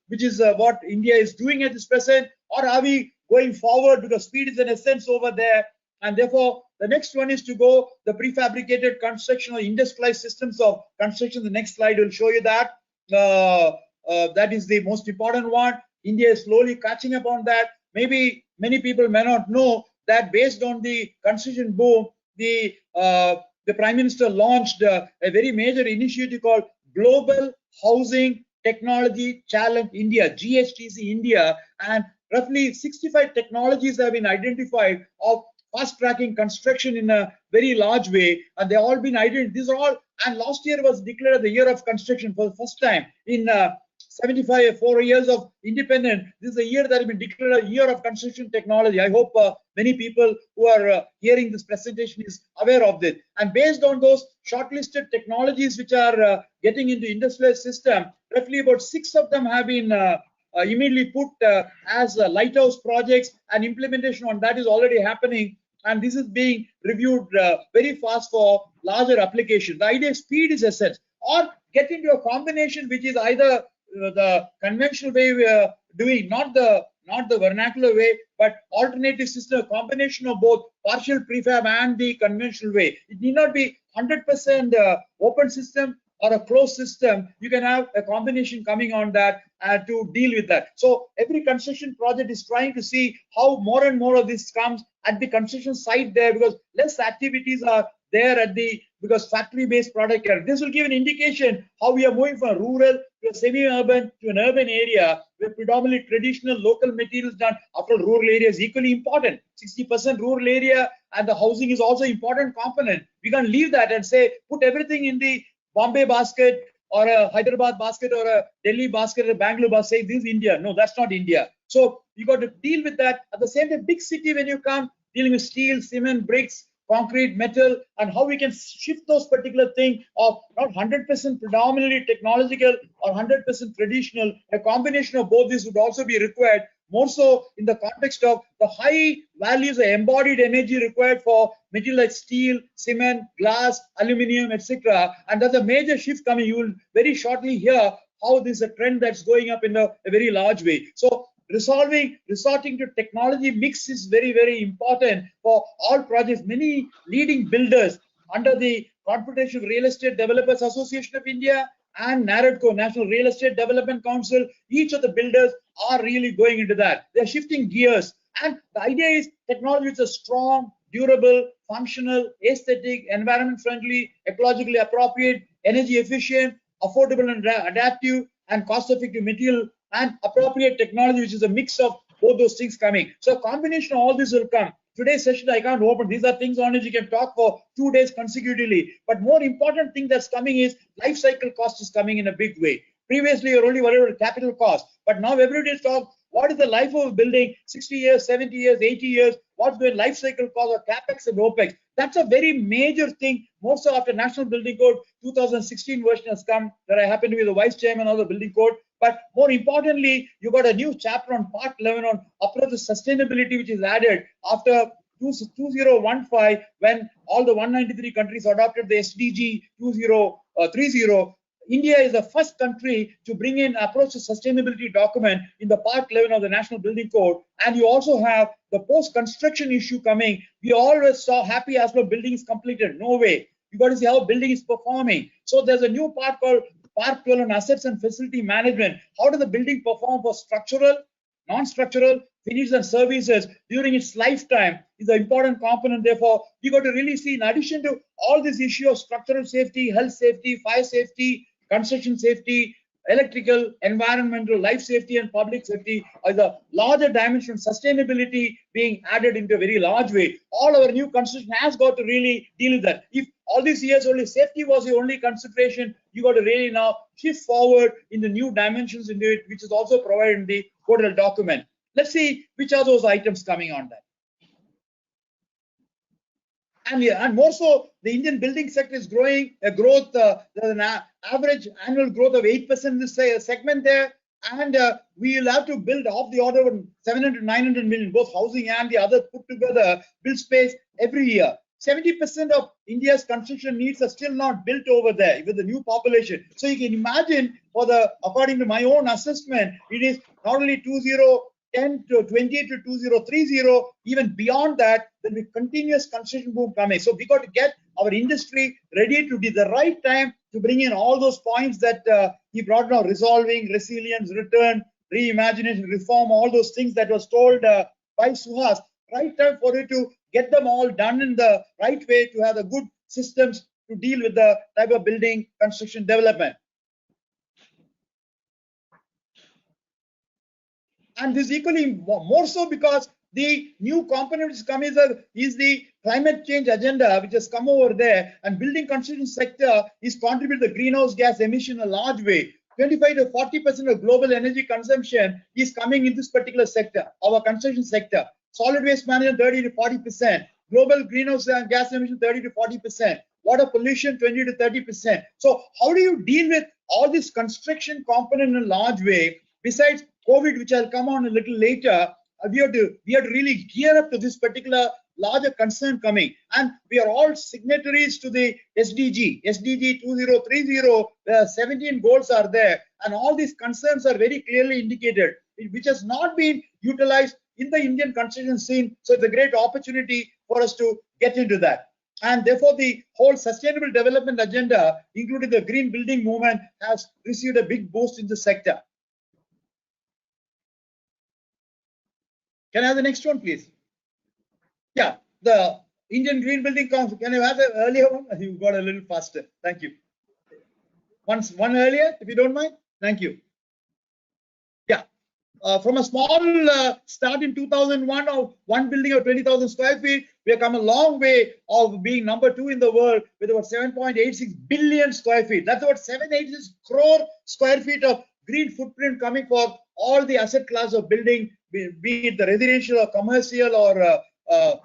E: which is what India is doing at this present. Or are we going forward, because speed is an essence over there? And therefore, the next one is to go the prefabricated construction or industrialized systems of construction. The next slide will show you that. That is the most important one. India is slowly catching up on that. Maybe many people may not know that based on the construction boom, the Prime Minister launched a very major initiative called Global Housing Technology Challenge India, GHTC India, and roughly 65 technologies have been identified of fast-tracking construction in a very large way, and they all been identified. These are all, and last year was declared the year of construction for the first time in 4 years of independence. This is a year that has been declared a year of construction technology. I hope many people who are hearing this presentation is aware of this. And based on those shortlisted technologies which are getting into industrial system, roughly about 6 of them have been immediately put as lighthouse projects, and implementation on that is already happening. And this is being reviewed very fast for larger applications. The idea is speed is essence, or get into a combination which is either the conventional way we are doing, not the vernacular way, but alternative system, a combination of both partial prefab and the conventional way. It need not be 100% open system or a closed system. You can have a combination coming on that to deal with that. So every construction project is trying to see how more and more of this comes at the construction site there, because less activities are there at the, because factory-based product care. This will give an indication how we are moving from rural to a semi-urban to an urban area with predominantly traditional local materials done. After rural area is equally important. 60% rural area, and the housing is also important component. We can't leave that and say put everything in the Bombay basket or a Hyderabad basket or a Delhi basket or a Bangalore basket. Say this is India. No, that's not India. So you got to deal with that. At the same time, big city, when you come dealing with steel, cement, bricks, concrete, metal, and how we can shift those particular things of not 100% predominantly technological or 100% traditional. A combination of both these would also be required, more so in the context of the high values of embodied energy required for material like steel, cement, glass, aluminium, etc. And that's a major shift coming. You will very shortly hear how this is a trend that's going up in a very large way. So resorting to technology mix is very, very important for all projects. Many leading builders under the Confederation of Real Estate Developers Association of India and NAREDCO, National Real Estate Development Council, each of the builders are really going into that. They're shifting gears. And the idea is technology is a strong, durable, functional, aesthetic, environment friendly, ecologically appropriate, energy efficient, affordable and adaptive, and cost effective material, and appropriate technology, which is a mix of both those things coming. So a combination of all this will come. Today's session I can't open. These are things on which you can talk for 2 days consecutively. But more important thing that's coming is life cycle cost is coming in a big way. Previously, you're only worried about capital cost, but now everybody talks what is the life of a building, 60 years, 70 years, 80 years, what's the life cycle cost of capex and opex. That's a very major thing, more so after National Building Code 2016 version has come, that I happen to be the vice chairman of the building code. But more importantly, you got a new chapter on part 11 on approach to sustainability, which is added after 2015, when all the 193 countries adopted the SDG 2030. India is the first country to bring in approach to sustainability document in the part 11 of the National Building Code. And you also have the post-construction issue coming. We always saw happy as well building is completed. No way. You got to see how building is performing. So there's a new part called Part 12 on assets and facility management. How does the building perform for structural, non-structural, finished and services during its lifetime is an important component. Therefore, you got to really see, in addition to all this issue of structural safety, health safety, fire safety, construction safety, electrical, environmental, life safety, and public safety, as a larger dimension, sustainability being added into a very large way. All our new construction has got to really deal with that. If all these years only safety was the only consideration, you got to really now shift forward in the new dimensions into it, which is also provided in the codal document. Let's see which are those items coming on that. And more so, the Indian building sector is growing. A growth, there's an average annual growth of 8% in this segment there. And we will have to build off the order of 700 to 900 million, both housing and the other put together, build space every year. 70% of India's construction needs are still not built over there with the new population. So you can imagine, according to my own assessment, it is not only 2010 to 20 to 2030, even beyond that, there'll be continuous construction boom coming. So we got to get our industry ready to be the right time to bring in all those points that he brought now: resolving, resilience, return, reimagination, reform, all those things that was told by Suhas. Right time for it to get them all done in the right way, to have the good systems to deal with the type of building construction development. And this equally more so because the new component which is coming is the climate change agenda, which has come over there, and building construction sector is contributing to the greenhouse gas emission in a large way. 25 to 40% of global energy consumption is coming in this particular sector, our construction sector. Solid waste management 30 to 40%, global greenhouse gas emission 30 to 40%, water pollution 20 to 30%. So how do you deal with all this construction component in a large way? Besides COVID, which I'll come on a little later, we have to really gear up to this particular larger concern coming. And we are all signatories to the SDG 2030, where 17 goals are there, and all these concerns are very clearly indicated, which has not been utilized in the Indian construction scene. So it's a great opportunity for us to get into that. And therefore, the whole sustainable development agenda, including the green building movement, has received a big boost in the sector. Can I have the next one, please? Yeah, the Indian Green Building Council. Can you have the earlier one? You got a little faster. Thank you. One earlier, if you don't mind. Thank you. Yeah. From a small start in 2001 of one building of 20,000 square feet, we have come a long way of being number 2 in the world with about 7.86 billion square feet. That's about 786 crore square feet of green footprint coming for all the asset class of building, be it the residential or commercial or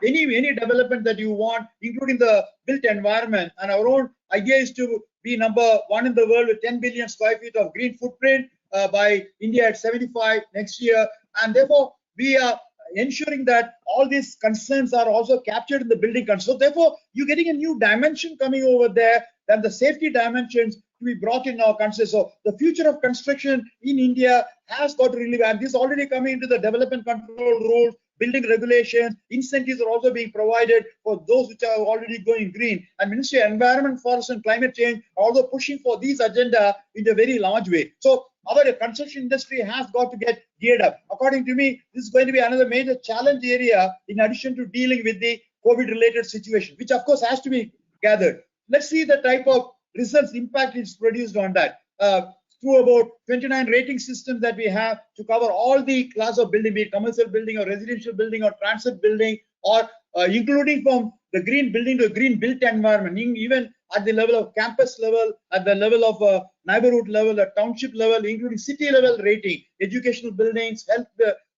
E: any development that you want, including the built environment. And our own idea is to be number 1 in the world with 10 billion square feet of green footprint by India at 75 next year. And therefore, we are ensuring that all these concerns are also captured in the building concerns. So therefore, you're getting a new dimension coming over there, than the safety dimensions to be brought in our country. So the future of construction in India has got to really, and this is already coming into the development control rules, building regulations, incentives are also being provided for those which are already going green. And Ministry of Environment, Forest and Climate Change are also pushing for these agenda in a very large way. So our construction industry has got to get geared up. According to me, this is going to be another major challenge area in addition to dealing with the COVID-related situation, which of course has to be gathered. Let's see the type of results impact is produced on that. Through about 29 rating systems that we have to cover all the class of building, be it commercial building or residential building or transit building, or including from the green building to green built environment, even at the level of campus level, at the level of neighborhood level, at township level, including city level rating, educational buildings, health,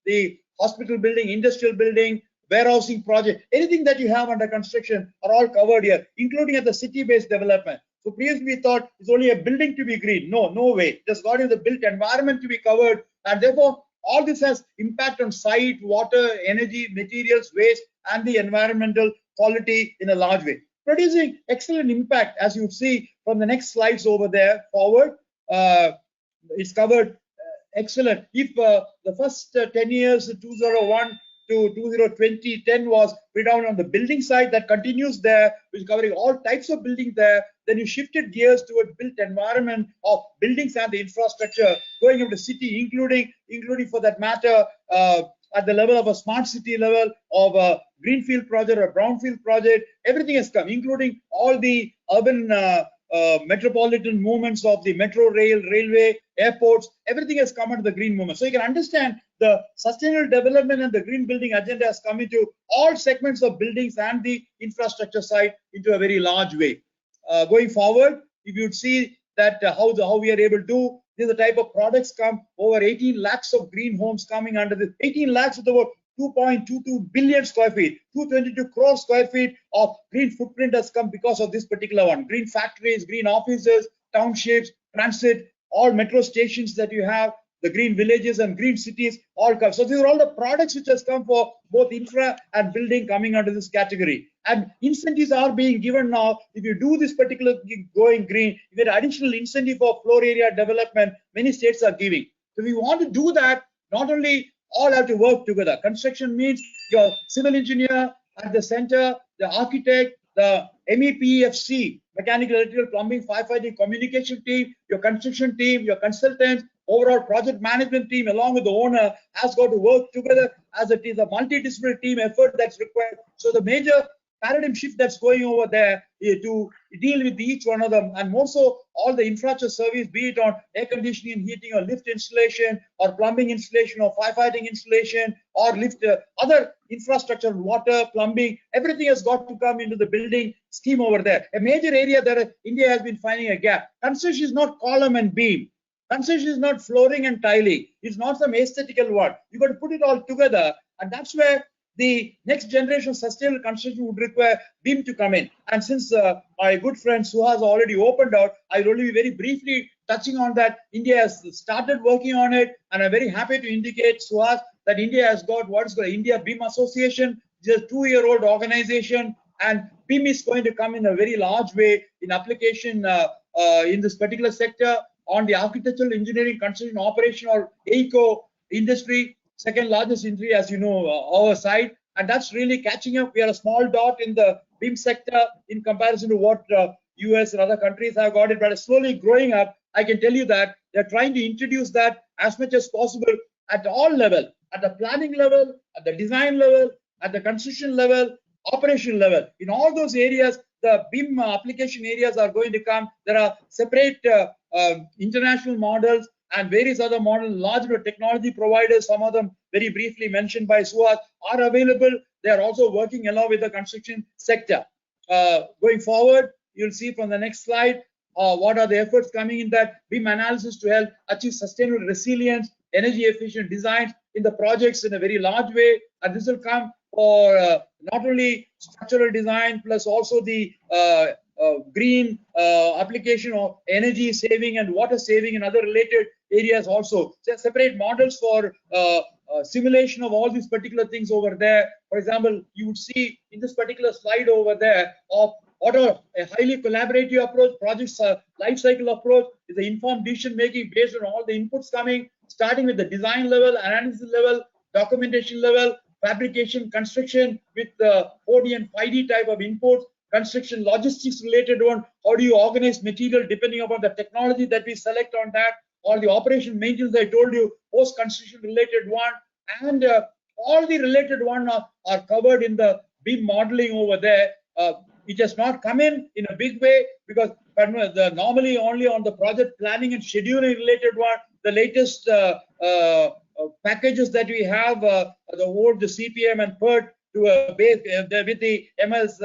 E: the hospital building, industrial building, warehousing project, anything that you have under construction are all covered here, including at the city-based development. So previously we thought it's only a building to be green. No way. Just got in the built environment to be covered, and therefore all this has impact on site, water, energy, materials, waste, and the environmental quality in a large way, producing excellent impact, as you see from the next slides over there forward. It's covered excellent. If the first 10 years, 2001 to 2020-10 was predominant on the building side, that continues there, which is covering all types of building there. Then you shifted gears toward built environment of buildings and the infrastructure, going into the city, including for that matter, at the level of a smart city level, of a greenfield project or brownfield project. Everything has come, including all the urban metropolitan movements of the metro rail, railway, airports. Everything has come under the green movement. So you can understand the sustainable development and the green building agenda has come into all segments of buildings and the infrastructure side into a very large way. Going forward, if you'd see that how we are able to do, this is the type of products come, over 18 lakhs of green homes coming under this. 18 lakhs with about 2.22 billion square feet, 222 crore square feet of green footprint has come because of this particular one. Green factories, green offices, townships, transit, all metro stations that you have, the green villages and green cities all come. So these are all the products which has come for both infra and building coming under this category. And incentives are being given now. If you do this particular going green, you get additional incentive for floor area development. Many states are giving. So we want to do that. Not only all have to work together. Construction means your civil engineer at the center, the architect, the MEPFC, mechanical, electrical, plumbing, firefighting, communication team, your construction team, your consultants, overall project management team along with the owner has got to work together as it is a multidisciplinary team effort that's required. So the major paradigm shift that's going over there to deal with each one of them, and more so all the infrastructure service, be it on air conditioning and heating or lift installation or plumbing installation or firefighting installation or lift other infrastructure, water, plumbing, everything has got to come into the building scheme over there. A major area that India has been finding a gap. Construction is not column and beam. Construction is not flooring and tiling. It's not some aesthetical one. You've got to put it all together, and that's where the next generation sustainable construction would require BIM to come in. And since my good friend Suhas already opened out, I'll only be very briefly touching on that. India has started working on it, and I'm very happy to indicate, Suhas, that India has got what is called India BIM Association. It's a 2-year-old organization, and BIM is going to come in a very large way in application in this particular sector on the architectural, engineering, construction, operation or AECO industry. Second largest industry, as you know, our side, and that's really catching up. We are a small dot in the BIM sector in comparison to what US and other countries have got it, but it's slowly growing up. I can tell you that they're trying to introduce that as much as possible at all level, at the planning level, at the design level, at the construction level, operation level. In all those areas, the BIM application areas are going to come. There are separate international models and various other models, larger technology providers, some of them very briefly mentioned by Suhas, are available. They are also working along with the construction sector. Going forward, you'll see from the next slide, what are the efforts coming in that BIM analysis to help achieve sustainable resilience, energy efficient designs in the projects in a very large way. And this will come for not only structural design, plus also the green application of energy saving and water saving and other related areas also. So separate models for simulation of all these particular things over there. For example, you would see in this particular slide over there of what a highly collaborative approach, projects life cycle approach is the informed decision making based on all the inputs coming, starting with the design level, analysis level, documentation level, fabrication, construction with the 4D and 5D type of inputs, construction logistics related one, how do you organize material depending upon the technology that we select on that, or the operation maintenance I told you, post construction related one, and all the related one are covered in the BIM modeling over there. It has not come in a big way because normally only on the project planning and scheduling related one, the latest packages that we have, the CPM and PERT to base with the MS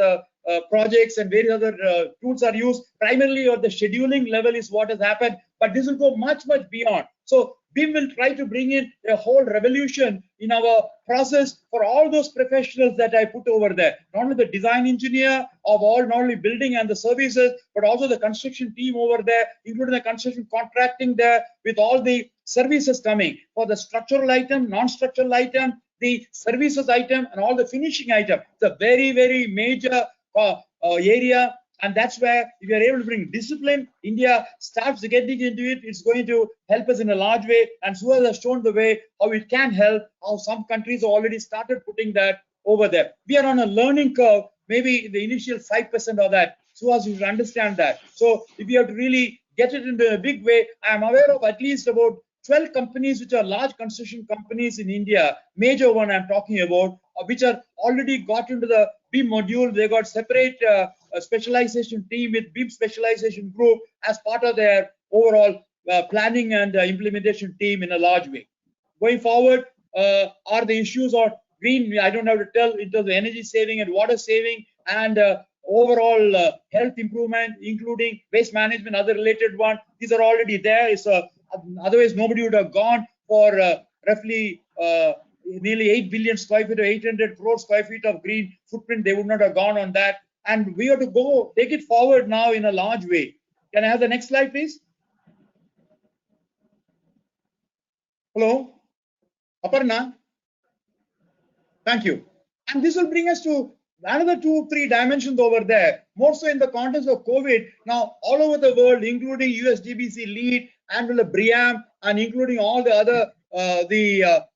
E: projects and various other tools are used. Primarily on the scheduling level is what has happened, but this will go much beyond. So BIM will try to bring in a whole revolution in our process for all those professionals that I put over there. Not only the design engineer of all, not only building and the services, but also the construction team over there, including the construction contracting there with all the services coming for the structural item, non-structural item, the services item, and all the finishing item. It's a very major area. And that's where if we are able to bring discipline, India starts getting into it. It's going to help us in a large way. And Suhas has shown the way how it can help, how some countries have already started putting that over there. We are on a learning curve, maybe the initial 5% of that. Suhas, you should understand that. So if you have to really get it into a big way, I am aware of at least about 12 companies which are large construction companies in India, major one I'm talking about, which are already got into the BIM module. They got separate specialization team with BIM specialization group as part of their overall planning and implementation team in a large way. Going forward, are the issues of green, I don't have to tell, in terms of energy saving and water saving and overall health improvement, including waste management, other related one. These are already there. It's otherwise nobody would have gone for roughly nearly 8 billion square feet or 800 crore square feet of green footprint. They would not have gone on that. And we have to go take it forward now in a large way. Can I have the next slide, please? Hello, Aparna. Thank you. And this will bring us to another 2-3 dimensions over there, more so in the context of COVID. Now, all over the world, including USGBC LEED and the BREEAM, and including all the other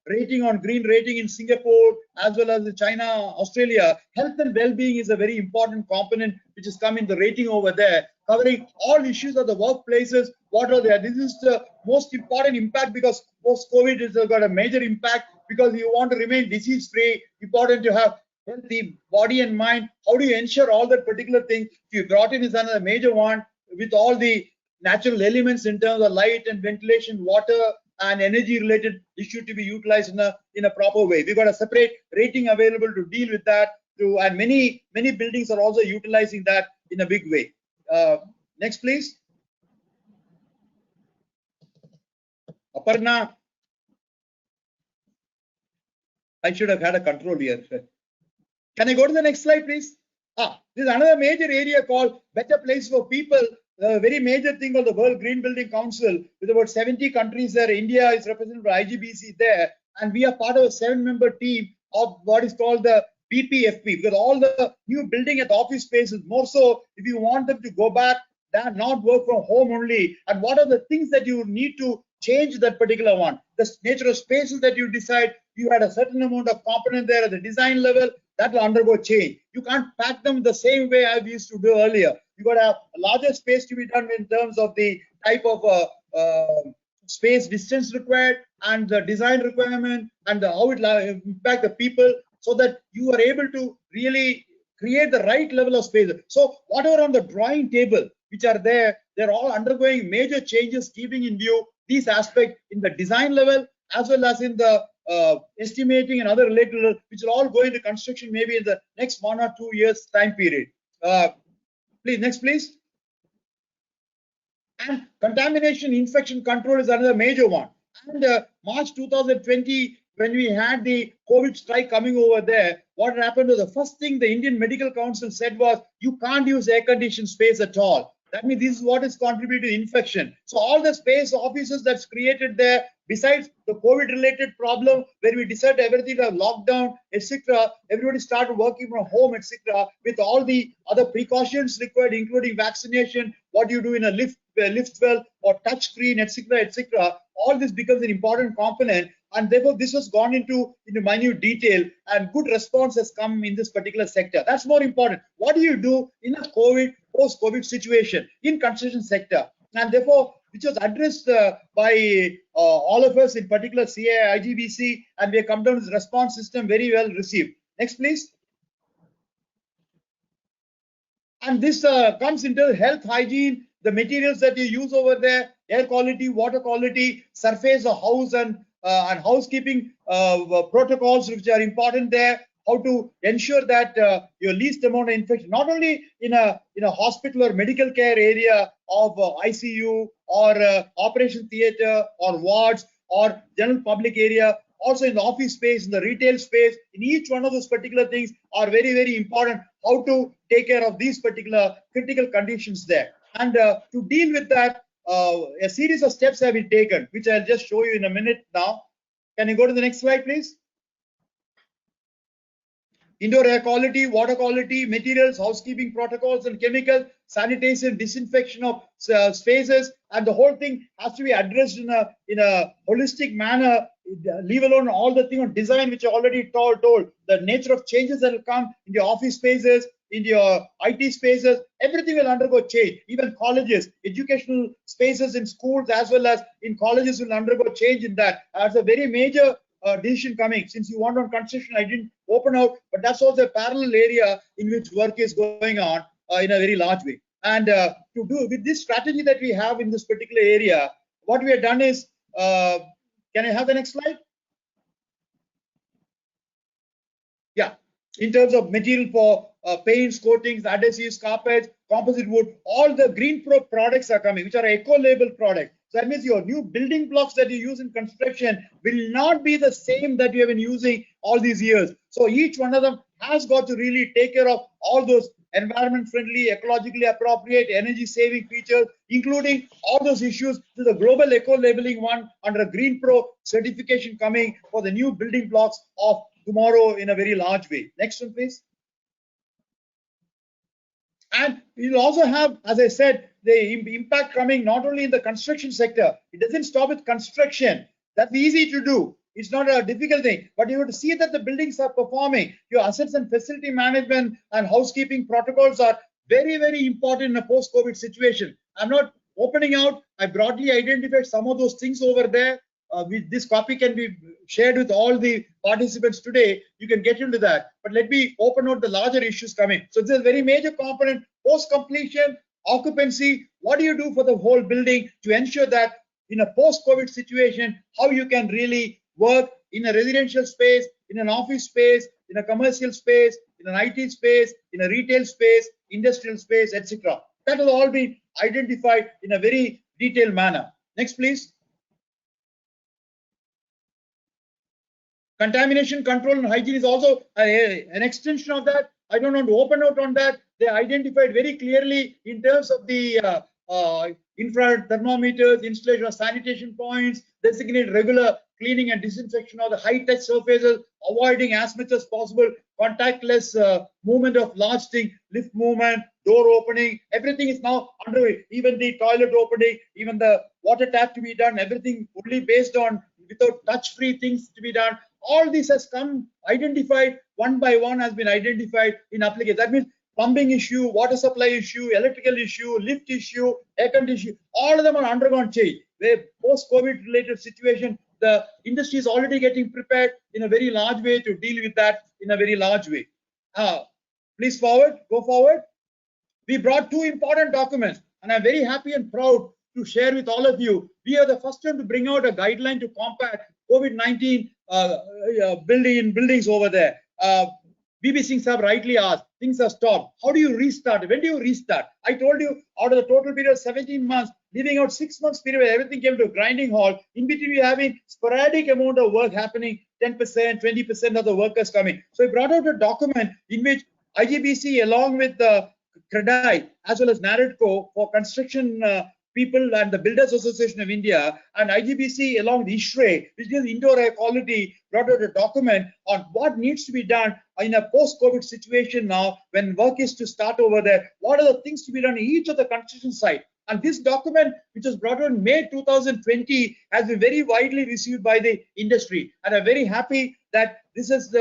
E: rating on green rating in Singapore, as well as the China, Australia, health and well-being is a very important component which has come in the rating over there, covering all issues of the workplaces. What are there? This is the most important impact because post-COVID has got a major impact because you want to remain disease-free. Important to have healthy body and mind. How do you ensure all that particular thing? If you brought in is another major one with all the natural elements in terms of light and ventilation, water and energy related issue to be utilized in a proper way. We've got a separate rating available to deal with that and many buildings are also utilizing that in a big way. Next, please. Aparna. I should have had a control here. Can I go to the next slide, please? This is another major area called Better Place for People. A very major thing of the World Green Building Council with about 70 countries there. India is represented by IGBC there, and we are part of a 7-member team of what is called the BPFP, because all the new building at office spaces, more so if you want them to go back, that not work from home only, and what are the things that you need to change that particular one. The nature of spaces that you decide, you had a certain amount of component there at the design level, that will undergo change. You can't pack them the same way I used to do earlier. You got to have a larger space to be done in terms of the type of space distance required and the design requirement and how it impact the people, so that you are able to really create the right level of space. So whatever on the drawing table which are there, they're all undergoing major changes, keeping in view these aspects in the design level as well as in the estimating and other related, which will all go into construction maybe in the next 1 or 2 years time period. Please, next, please. And contamination infection control is another major one. And March 2020, when we had the COVID strike coming over there, what happened was the first thing the Indian Medical Council said was, you can't use air-conditioned space at all. That means this is what is contributing to infection. So all the space offices that's created there, besides the COVID-related problem where we decided everything to have lockdown, etc., everybody started working from home, etc., with all the other precautions required, including vaccination, what you do in a lift well or touch screen, etc., etc. All this becomes an important component, and therefore this has gone into minute detail, and good response has come in this particular sector. That's more important. What do you do in a post-COVID situation in construction sector? And therefore, which was addressed by all of us, in particular CA, IGBC, and we come down to this response system, very well received. Next, please. And this comes into health, hygiene, the materials that you use over there, air quality, water quality, surface of house and housekeeping protocols which are important there. How to ensure that your least amount of infection, not only in a hospital or medical care area of ICU or operation theater or wards or general public area, also in the office space, in the retail space, in each one of those particular things are very, very important. How to take care of these particular critical conditions there. And to deal with that, a series of steps have been taken, which I'll just show you in a minute now. Can you go to the next slide, please? Indoor air quality, water quality, materials, housekeeping protocols and chemicals, sanitation, disinfection of spaces, and the whole thing has to be addressed in a holistic manner, leave alone all the thing on design, which I already told, the nature of changes that will come in the office spaces, in your IT spaces, everything will undergo change. Even colleges, educational spaces in schools as well as in colleges will undergo change in that. That's a very major decision coming. Since you want on construction, I didn't open out, but that's also a parallel area in which work is going on in a very large way. And to do with this strategy that we have in this particular area, what we have done is, can I have the next slide? Yeah, in terms of material for paints, coatings, adhesives, carpets, composite wood, all the Green Pro products are coming, which are eco-label products. So that means your new building blocks that you use in construction will not be the same that you have been using all these years. So each one of them has got to really take care of all those environment friendly, ecologically appropriate, energy saving features, including all those issues to the global eco labeling one under a Green Pro certification coming for the new building blocks of tomorrow in a very large way. Next one, please. And you'll also have, as I said, the impact coming not only in the construction sector. It doesn't stop with construction. That's easy to do. It's not a difficult thing, but you have to see that the buildings are performing. Your assets and facility management and housekeeping protocols are very, very important in a post-COVID situation. I'm not opening out. I broadly identified some of those things over there. This copy can be shared with all the participants today. You can get into that. But let me open out the larger issues coming. So this is a very major component. Post-completion, occupancy. What do you do for the whole building to ensure that in a post-COVID situation, how you can really work in a residential space, in an office space, in a commercial space, in an IT space, in a retail space, industrial space, etc. That will all be identified in a very detailed manner. Next, please. Contamination control and hygiene is also an extension of that. I don't want to open out on that. They identified very clearly in terms of the infrared thermometers, installation of sanitation points, designate regular cleaning and disinfection of the high-touch surfaces, avoiding as much as possible contactless movement of large thing, lift movement, door opening, everything is now underway. Even the toilet opening, even the water tap to be done, everything only based on without touch-free things to be done. All this has come identified one by one, has been identified in application. That means plumbing issue, water supply issue, electrical issue, lift issue, air conditioning, all of them are undergone change. Where post-COVID related situation, the industry is already getting prepared in a very large way to deal with that in a very large way. Please go forward. We brought two important documents, and I'm very happy and proud to share with all of you. We are the first one to bring out a guideline to combat COVID-19 buildings over there. BB Singh Saab rightly asked, things are stopped. How do you restart? When do you restart? I told you out of the total period of 17 months, leaving out 6 months period where everything came to a grinding halt. In between, we're having sporadic amount of work happening, 10%, 20% of the workers coming. So we brought out a document in which IGBC along with the CREDAI as well as NAREDCO for construction people and the Builders Association of India and IGBC along with ISHRE, which is indoor air quality, brought out a document on what needs to be done in a post-COVID situation now when work is to start over there. What are the things to be done in each of the construction site? And this document, which was brought out in May 2020, has been very widely received by the industry. And I'm very happy that this has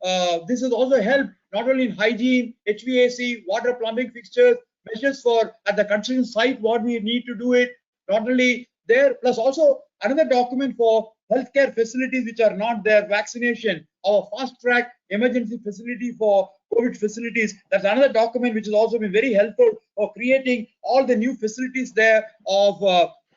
E: also helped not only in hygiene, HVAC, water plumbing fixtures, measures for at the construction site what we need to do it, not only there, plus also another document for healthcare facilities which are not there, vaccination, our fast track emergency facility for COVID facilities. That's another document which has also been very helpful for creating all the new facilities there of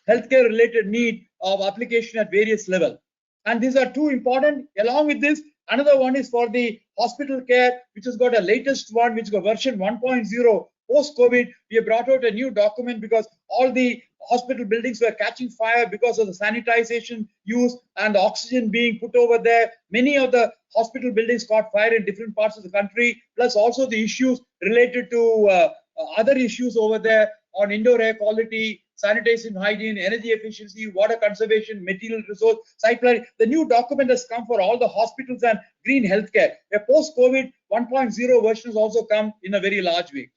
E: healthcare related need of application at various levels. And these are two important. Along with this, another one is for the hospital care, which has got a latest one, which got version 1.0. Post-COVID, we have brought out a new document because all the hospital buildings were catching fire because of the sanitization use and the oxygen being put over there. Many of the hospital buildings caught fire in different parts of the country, plus also the issues related to other issues over there on indoor air quality, sanitation, hygiene, energy efficiency, water conservation, material resource, site planning. The new document has come for all the hospitals and green healthcare. A post-COVID 1.0 version has also come in a very large way.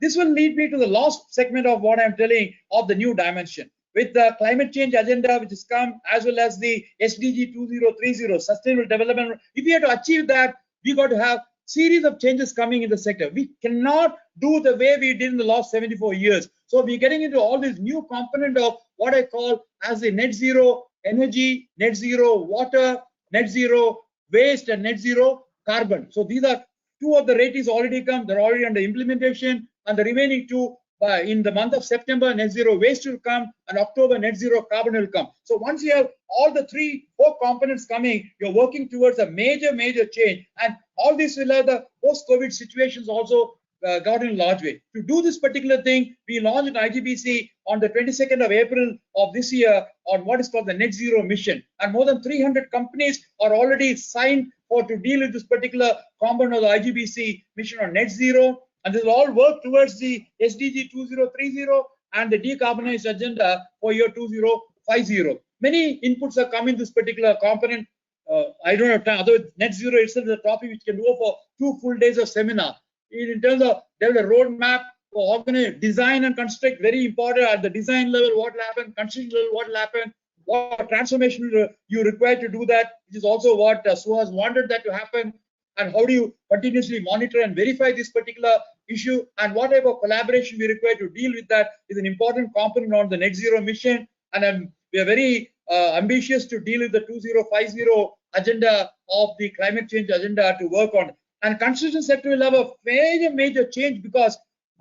E: This will lead me to the last segment of what I'm telling of the new dimension. With the climate change agenda which has come, as well as the SDG 2030, Sustainable Development, if we have to achieve that, we got to have series of changes coming in the sector. We cannot do the way we did in the last 74 years. So we're getting into all this new component of what I call as the net zero energy, net zero water, net zero waste, and net zero carbon. So these are two of the rates already come. They're already under implementation, and the remaining two in the month of September, net zero waste will come, and October, net zero carbon will come. So once you have all the 3-4 components coming, you're working towards a major change, and all this will have the post-COVID situations also got in large way. To do this particular thing, we launched an IGBC on the 22nd of April of this year on what is called the net zero mission, and more than 300 companies are already signed for to deal with this particular component of the IGBC mission on net zero. And this will all work towards the SDG 2030 and the decarbonized agenda for year 2050. Many inputs are coming this particular component. I don't have time. Otherwise, net zero itself is a topic which can go for 2 full days of seminar. In terms of develop a roadmap for organize, design and construct, very important. At the design level, what will happen? Construction level, what will happen? What transformation you require to do that, which is also what Suhas wanted that to happen. And how do you continuously monitor and verify this particular issue, and what type of collaboration we require to deal with that is an important component on the net zero mission. And we are very ambitious to deal with the 2050 agenda of the climate change agenda to work on. And construction sector will have a major change, because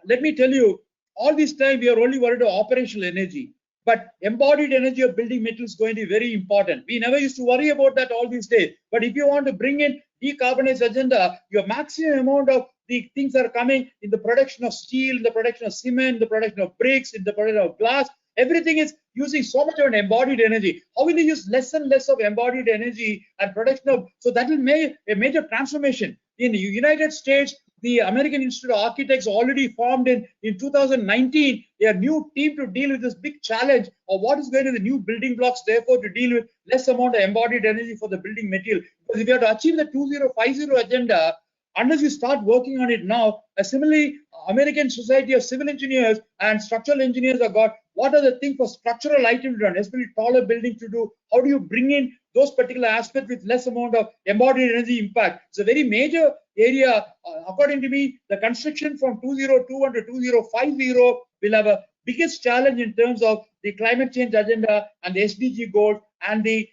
E: let me tell you, all this time we are only worried about operational energy. But embodied energy of building materials is going to be very important. We never used to worry about that all these days. But if you want to bring in decarbonized agenda, your maximum amount of the things that are coming in the production of steel, in the production of cement, the production of bricks, in the production of glass, everything is using so much of an embodied energy. How will you use less and less of embodied energy and production of, so that will make a major transformation. In the United States, the American Institute of Architects already formed in 2019 a new team to deal with this big challenge of what is going to be the new building blocks, therefore to deal with less amount of embodied energy for the building material. Because if you have to achieve the 2050 agenda, unless you start working on it now, similarly, American Society of Civil Engineers and Structural Engineers have got what are the things for structural items done, especially taller buildings to do. How do you bring in those particular aspects with less amount of embodied energy impact? It's a very major area. According to me, the construction from 2021 to 2050 will have a biggest challenge in terms of the climate change agenda and the SDG goals and the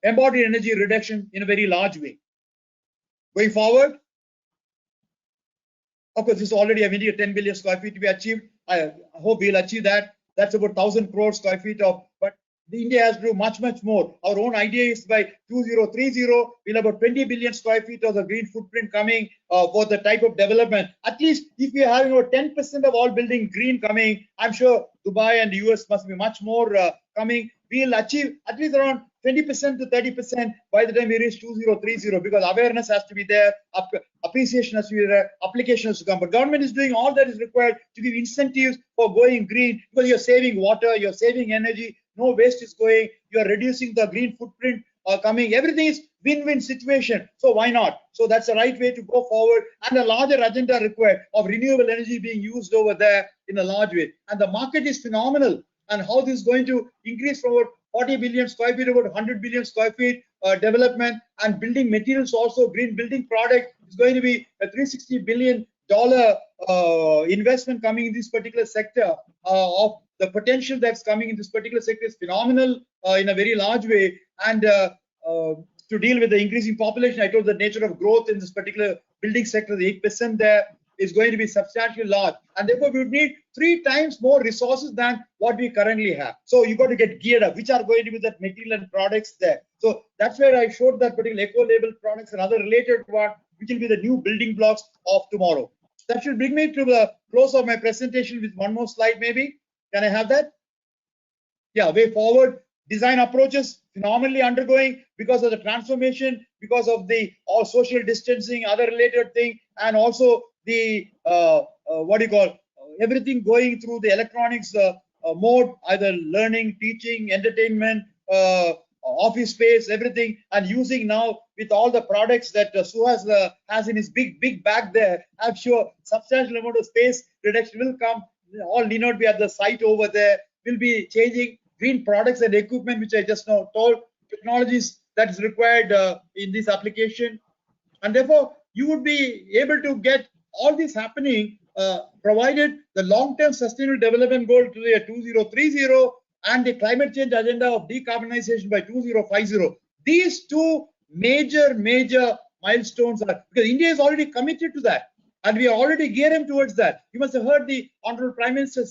E: embodied energy reduction in a very large way. Going forward, of course, this is already a 10 billion square feet to be achieved. I hope we'll achieve that. That's about 1,000 crore square feet of, but India has to do much more. Our own idea is by 2030, we'll have about 20 billion square feet of the green footprint coming for the type of development. At least if we are having about 10% of all building green coming, I'm sure Dubai and the US must be much more coming. We'll achieve at least around 20% to 30% by the time we reach 2030, because awareness has to be there, appreciation has to be there, application has to come. But government is doing all that is required to give incentives for going green, because you're saving water, you're saving energy, no waste is going, you're reducing the green footprint coming. Everything is win-win situation. So why not? So that's the right way to go forward, and a larger agenda required of renewable energy being used over there in a large way. And the market is phenomenal. And how this is going to increase from about 40 billion square feet, about 100 billion square feet development, and building materials also, green building product is going to be a $360 billion investment coming in this particular sector. Of the potential that's coming in this particular sector is phenomenal in a very large way. And to deal with the increasing population, I told the nature of growth in this particular building sector, the 8% there is going to be substantially large, and therefore we would need 3 times more resources than what we currently have. So you got to get geared up, which are going to be that material and products there. So that's where I showed that particular eco-label products and other related one, which will be the new building blocks of tomorrow. That should bring me to the close of my presentation with one more slide maybe. Can I have that? Yeah, way forward. Design approaches phenomenally undergoing because of the transformation, because of the all social distancing, other related thing, and also the what do you call, everything going through the electronics mode, either learning, teaching, entertainment, office space, everything, and using now with all the products that Suhas has in his big bag there. I'm sure substantial amount of space reduction will come. All need not be at the site over there. Will be changing green products and equipment, which I just now told, technologies that is required in this application. And therefore, you would be able to get all this happening, provided the long-term sustainable development goal to the 2030 and the climate change agenda of decarbonization by 2050. These two major milestones are, because India is already committed to that, and we are already gearing towards that. You must have heard the Honorable Prime Minister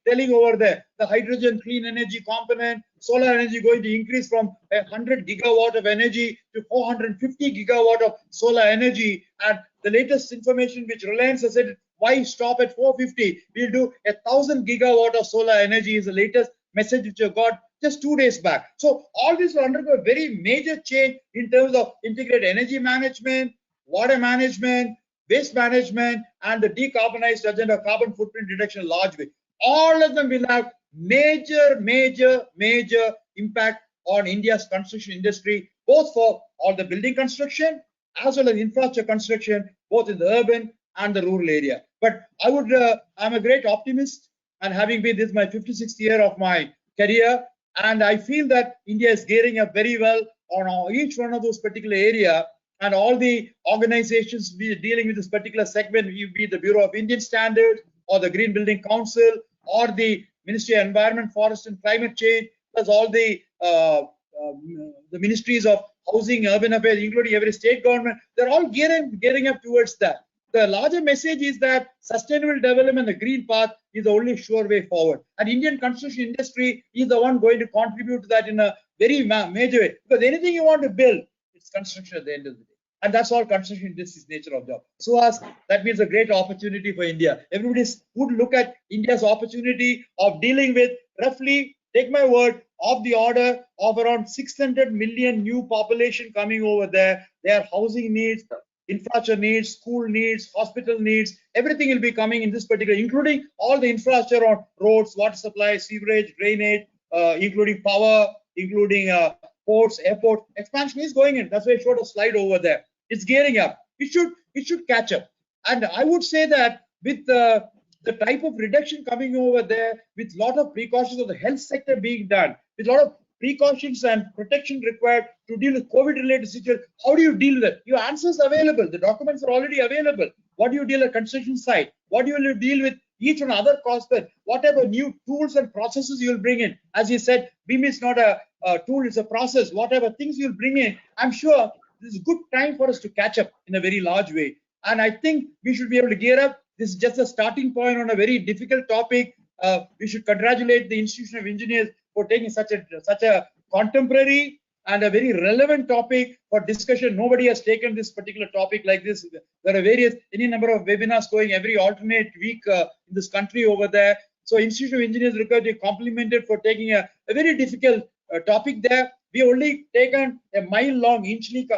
E: telling over there, the hydrogen clean energy component, solar energy going to increase from 100 gigawatt of energy to 450 gigawatt of solar energy. And the latest information which Reliance has said, why stop at 450? We'll do 1,000 gigawatt of solar energy is the latest message which I got just 2 days back. So all this will undergo a very major change in terms of integrated energy management, water management, waste management, and the decarbonized agenda, carbon footprint reduction in large way. All of them will have major impact on India's construction industry, both for all the building construction as well as infrastructure construction, both in the urban and the rural area. But I'm a great optimist, and having been, this is my 56th year of my career, and I feel that India is gearing up very well on each one of those particular area, and all the organizations dealing with this particular segment, be the Bureau of Indian Standards or the Green Building Council or the Ministry of Environment, Forest and Climate Change, plus all the ministries of housing, urban affairs, including every state government, they're all gearing up towards that. The larger message is that sustainable development, the green path, is the only sure way forward. And Indian construction industry is the one going to contribute to that in a very major way. Because anything you want to build, it's construction at the end of the day. And that's all construction industry's nature of job. So that means a great opportunity for India. Everybody would look at India's opportunity of dealing with roughly, take my word, of the order of around 600 million new population coming over there. Their housing needs, infrastructure needs, school needs, hospital needs, everything will be coming in this particular, including all the infrastructure on roads, water supply, sewerage, drainage, including power, including ports, airport. Expansion is going in. That's why I showed a slide over there. It's gearing up. It should catch up. And I would say that with the type of reduction coming over there, with a lot of precautions of the health sector being done, with a lot of precautions and protection required to deal with COVID-related situations, how do you deal with it? Your answers are available. The documents are already available. What do you deal at construction site? What do you deal with each and other costs? Whatever new tools and processes you'll bring in. As you said, BIM is not a tool, it's a process. Whatever things you'll bring in, I'm sure this is a good time for us to catch up in a very large way. And I think we should be able to gear up. This is just a starting point on a very difficult topic. We should congratulate the Institution of Engineers for taking such a contemporary and a very relevant topic for discussion. Nobody has taken this particular topic like this. There are any number of webinars going every alternate week in this country over there. So Institution of Engineers required to be complimented for taking a very difficult topic there. We only taken a mile-long, inch-deep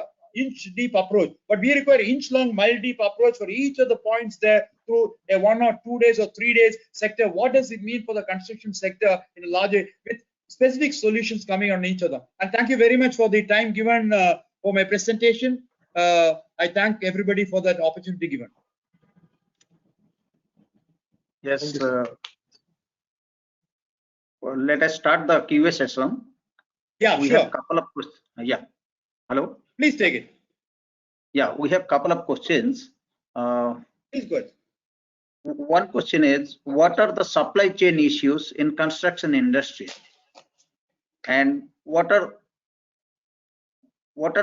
E: approach, but we require inch-long, mile-deep approach for each of the points there through a 1 or 2 days or 3 days sector. What does it mean for the construction sector in a larger, with specific solutions coming on each of them? And thank you very much for the time given for my presentation. I thank everybody for that opportunity given.
C: Yes. Well, let us start the Q&A session.
E: Yeah,
C: we
E: sure.
C: have a couple of questions. Yeah. Hello.
E: Please take it.
C: Yeah, we have a couple of questions.
E: Please go ahead.
C: One question is, what are the supply chain issues in construction industry, and what are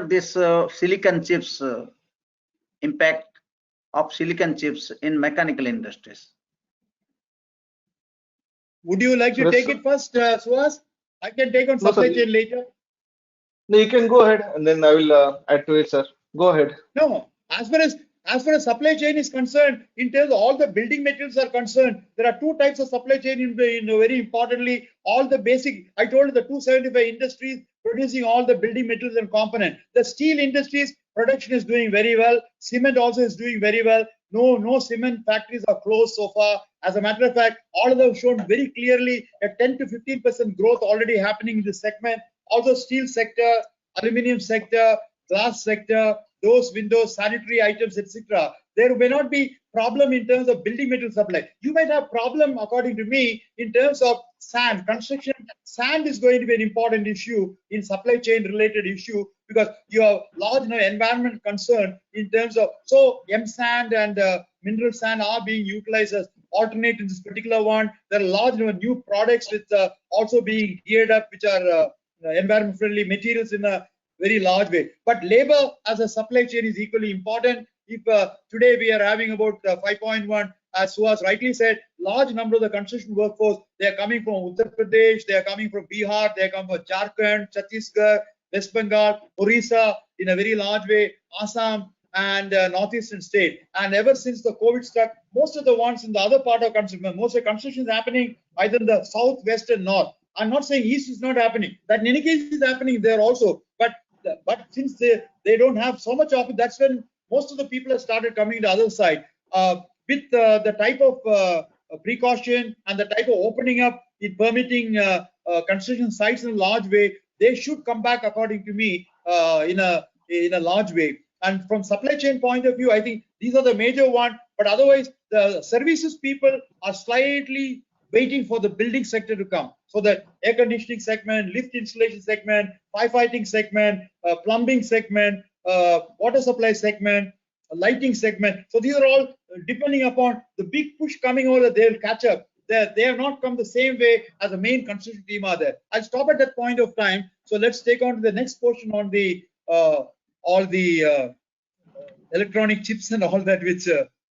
C: this silicon chips impact of silicon chips in mechanical industries?
E: Would you like to take it first, Suhas? I can take on supply chain later.
D: No, you can go ahead, and then I will add to it, sir. Go ahead.
E: No, as far as supply chain is concerned, in terms of all the building materials are concerned, there are two types of supply chain. In very importantly, all the basic. I told you the 275 industries producing all the building materials and components. The steel industries production is doing very well. Cement also is doing very well. No cement factories are closed so far. As a matter of fact, all of them shown very clearly a 10 to 15% growth already happening in this segment. Also, steel sector, aluminium sector, glass sector, doors, windows, sanitary items, etc. There may not be problem in terms of building material supply. You might have problem, according to me, in terms of sand construction. Sand is going to be an important issue in supply chain related issue, because you have large environment concern in terms of, so M sand and mineral sand are being utilized as alternate in this particular one. There are large new products with also being geared up, which are environment friendly materials in a very large way. But labor as a supply chain is equally important. If today we are having about 5.1, as Suhas rightly said, large number of the construction workforce, they are coming from Uttar Pradesh, they are coming from Bihar, they are coming from Jharkhand, Chhattisgarh, West Bengal, Orissa in a very large way, Assam, and northeastern state. And ever since the COVID struck, most of the ones in the other part of construction, most of the construction is happening either in the south, west, and north. I'm not saying east is not happening. That in any case is happening there also. But since they don't have so much of it, that's when most of the people have started coming to the other side. With the type of precaution and the type of opening up in permitting construction sites in a large way, they should come back, according to me, in a large way. And from supply chain point of view, I think these are the major one. But otherwise, the services people are slightly waiting for the building sector to come. So the air conditioning segment, lift installation segment, firefighting segment, plumbing segment, water supply segment, lighting segment. So these are all depending upon the big push coming over, they'll catch up. They have not come the same way as the main construction team are there. I'll stop at that point of time. So let's take on to the next portion on the all the electronic chips and all that, which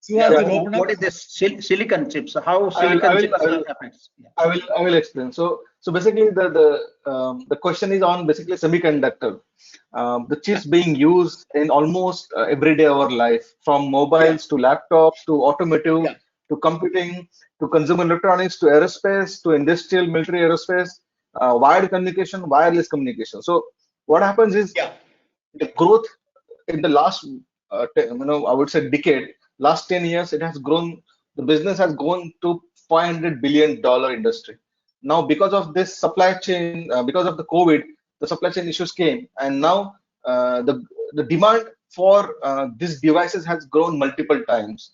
E: Suhas will open up.
C: What is this silicon chips? How silicon chips affects?
D: I will explain. So basically the question is on basically semiconductor. The chips being used in almost everyday our life, from mobiles to laptops to automotive to computing to consumer electronics to aerospace to industrial military aerospace, wired communication, wireless communication. So what happens is the growth in the last I would say decade, last 10 years, it has grown. The business has grown to $500 billion industry. Now, because of this supply chain, because of the COVID, the supply chain issues came, and now the demand for these devices has grown multiple times.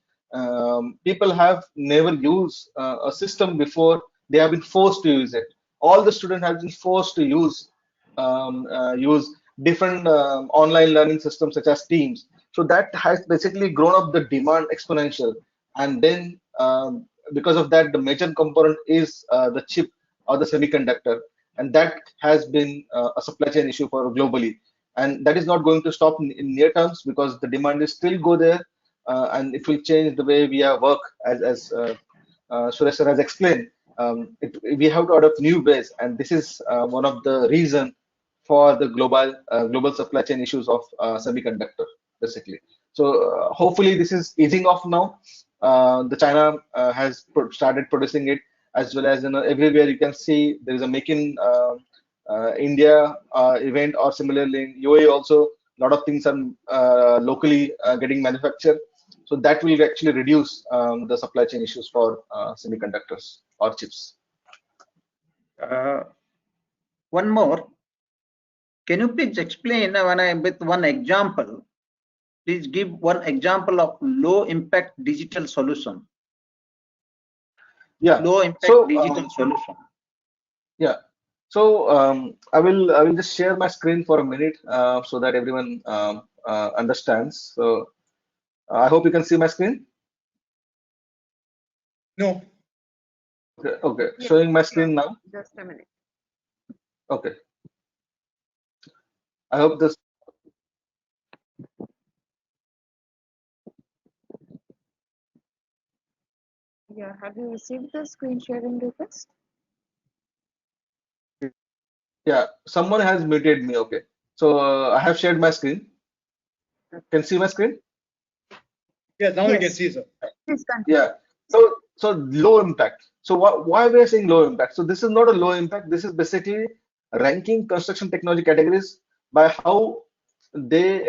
D: People have never used a system before; they have been forced to use it. All the students have been forced to use different online learning systems such as Teams. So that has basically grown up the demand exponential, and then because of that, the major component is the chip or the semiconductor, and that has been a supply chain issue for globally, and that is not going to stop in near terms because the demand is still go there, and it will change the way we work as Suresh sir has explained. We have to adopt new ways, and this is one of the reason for the global supply chain issues of semiconductor, basically. So hopefully this is easing off now. The China has started producing it, as well as everywhere you can see there is a Make in India event, or similarly in UAE also a lot of things are locally getting manufactured. So that will actually reduce the supply chain issues for semiconductors or chips.
C: One more. Can you please explain with one example? Please give one example of low impact digital solution.
D: Yeah.
C: Low impact digital solution.
D: Yeah. So I will just share my screen for a minute so that everyone understands. So I hope you can see my screen.
E: No.
D: Okay. Showing my screen now.
F: Just a minute.
D: Okay. I hope this.
F: Yeah, have you received the screen sharing request?
D: Yeah, someone has muted me. Okay. So I have shared my screen. Can you see my screen?
E: Yeah, now
F: Yes.
E: you can see, sir.
F: Please continue.
D: Yeah. So low impact. So why we are saying low impact? So this is not a low impact. This is basically ranking construction technology categories by how they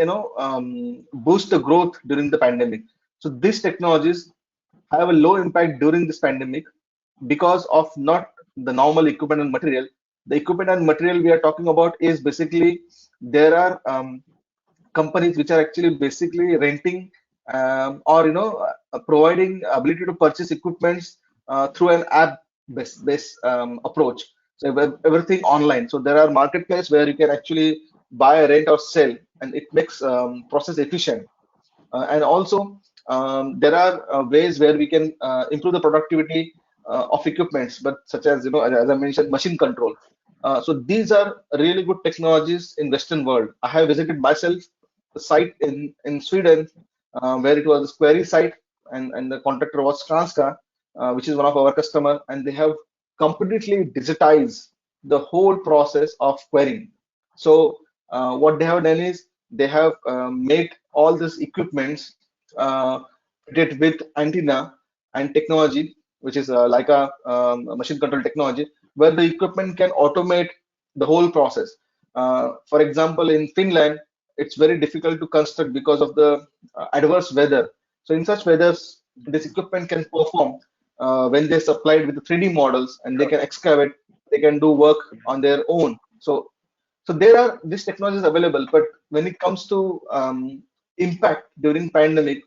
D: boost the growth during the pandemic. So these technologies have a low impact during this pandemic because of not the normal equipment and material. The equipment and material we are talking about is basically there are companies which are actually basically renting or providing ability to purchase equipments through an app based approach. So everything online. So there are marketplace where you can actually buy, rent, or sell, and it makes process efficient. And also there are ways where we can improve the productivity of equipments, but such as as I mentioned, machine control. So these are really good technologies in Western world. I have visited myself the site in Sweden, where it was a query site, and the contractor was Skanska, which is one of our customer, and they have completely digitized the whole process of querying. So what they have done is they have made all these equipments fitted with antenna and technology, which is like a machine control technology, where the equipment can automate the whole process. For example, in Finland, it's very difficult to construct because of the adverse weather. So in such weathers, this equipment can perform when they're supplied with the 3D models, and they can excavate, they can do work on their own. So there are these technologies available, but when it comes to impact during pandemic,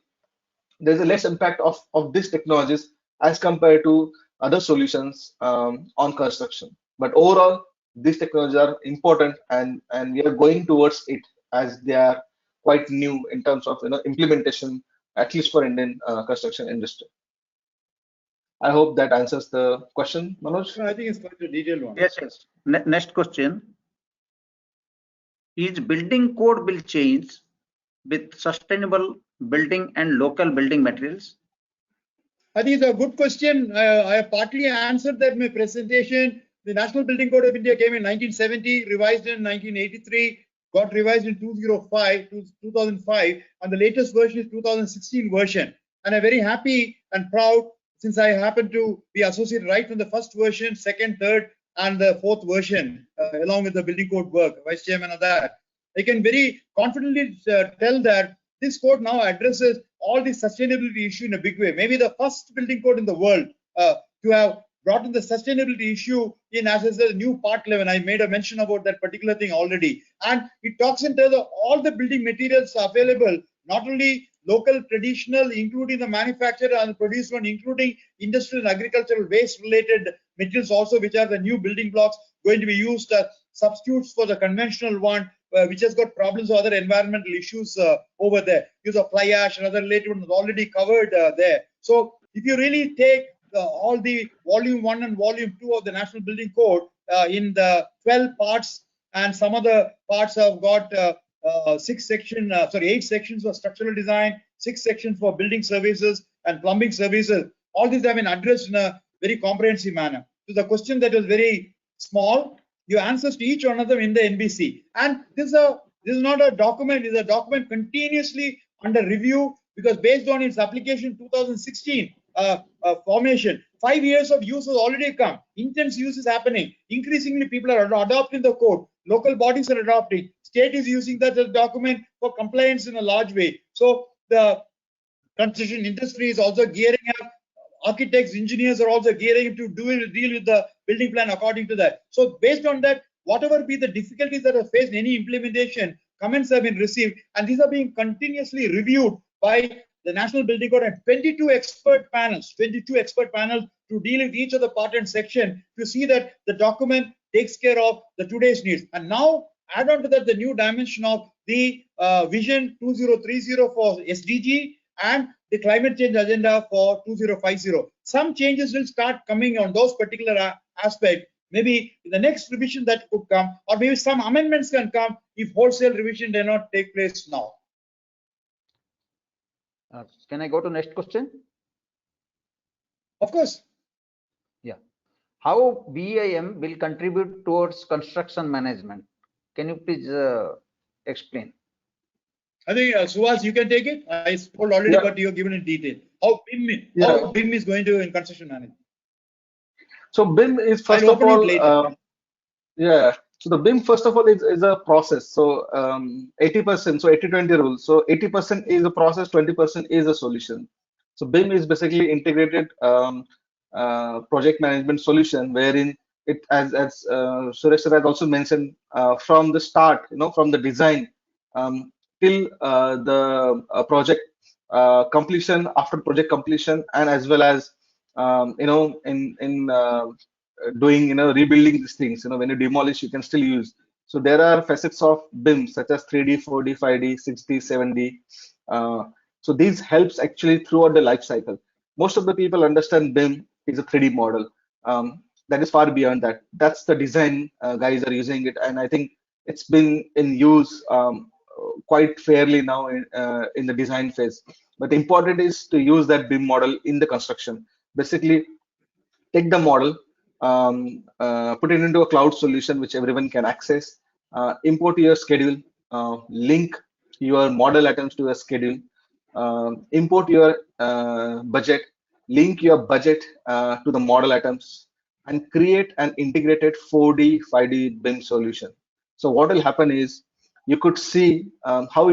D: there's a less impact of these technologies as compared to other solutions on construction. But overall, these technologies are important, and we are going towards it, as they are quite new in terms of implementation, at least for Indian construction industry. I hope that answers the question, Manoj.
E: No, I think it's quite a detailed one.
C: Yes, yes. Next question. Is building code will change with sustainable building and local building materials?
E: I think it's a good question. I have partly answered that in my presentation. The National Building Code of India came in 1970, revised in 1983, got revised in 2005, and the latest version is 2016 version. And I'm very happy and proud, since I happen to be associated right from the first version, second, third, and the fourth version, along with the building code work, vice chairman of that. I can very confidently tell that this code now addresses all the sustainability issue in a big way. Maybe the first building code in the world to have brought in the sustainability issue in, as I said, new part 11. I made a mention about that particular thing already. And it talks in terms of all the building materials available, not only local, traditional, including the manufacturer and the produced one, including industrial and agricultural waste related materials also, which are the new building blocks going to be used as substitutes for the conventional one, which has got problems or other environmental issues over there. Use of fly ash and other related ones already covered there. So if you really take all the volume 1 and volume 2 of the National Building Code in the 12 parts, and some of the parts have got 8 sections for structural design, 6 sections for building services and plumbing services. All these have been addressed in a very comprehensive manner. So the question that was very small, your answers to each one of them in the NBC. And this is not a document, it's a document continuously under review, because based on its application 2016 formation, 5 years of use has already come. Intense use is happening. Increasingly, people are adopting the code. Local bodies are adopting. State is using that as a document for compliance in a large way. So the construction industry is also gearing up. Architects, engineers are also gearing to deal with the building plan according to that. So based on that, whatever be the difficulties that are faced in any implementation, comments have been received, and these are being continuously reviewed by the National Building Code and 22 expert panels to deal with each of the part and section to see that the document takes care of the today's needs. And now add on to that the new dimension of the Vision 2030 for SDG and the climate change agenda for 2050. Some changes will start coming on those particular aspects. Maybe in the next revision that could come, or maybe some amendments can come if wholesale revision did not take place now.
G: Can I go to next question?
E: Of course.
G: Yeah. How BIM will contribute towards construction management? Can you please explain?
E: I think Suhas, you can take it. I told already, but you have given it detail. How BIM is going to in construction management.
D: So BIM is first of all, so the BIM first of all is a process. So 80%, so 80-20 rule. So 80% is a process, 20% is a solution. So BIM is basically integrated project management solution, wherein it, as Suresh has also mentioned, from the start, from the design till the project completion, after project completion, and as well as in doing rebuilding these things. When you demolish, you can still use. So there are facets of BIM such as 3D, 4D, 5D, 6D, 7D. So these helps actually throughout the life cycle. Most of the people understand BIM is a 3D model. That is far beyond that. That's the design guys are using it, and I think it's been in use quite fairly now in the design phase. But the important is to use that BIM model in the construction. Basically, take the model, put it into a cloud solution which everyone can access, import your schedule, link your model items to a schedule, import your budget, link your budget to the model items, and create an integrated 4D, 5D BIM solution. So what will happen is you could see how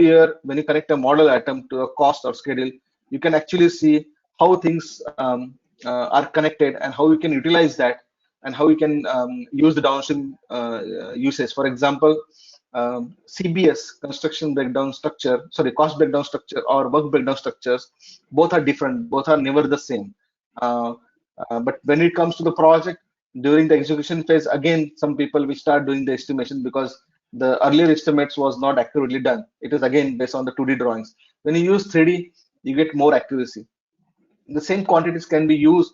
D: when you connect a model item to a cost or schedule, you can actually see how things are connected and how you can utilize that and how you can use the downstream uses. For example, CBS, construction breakdown structure, sorry, cost breakdown structure or work breakdown structures, both are different, both are never the same. But when it comes to the project, during the execution phase, again, some people will start doing the estimation because the earlier estimates was not accurately done. It is again based on the 2D drawings. When you use 3D, you get more accuracy. The same quantities can be used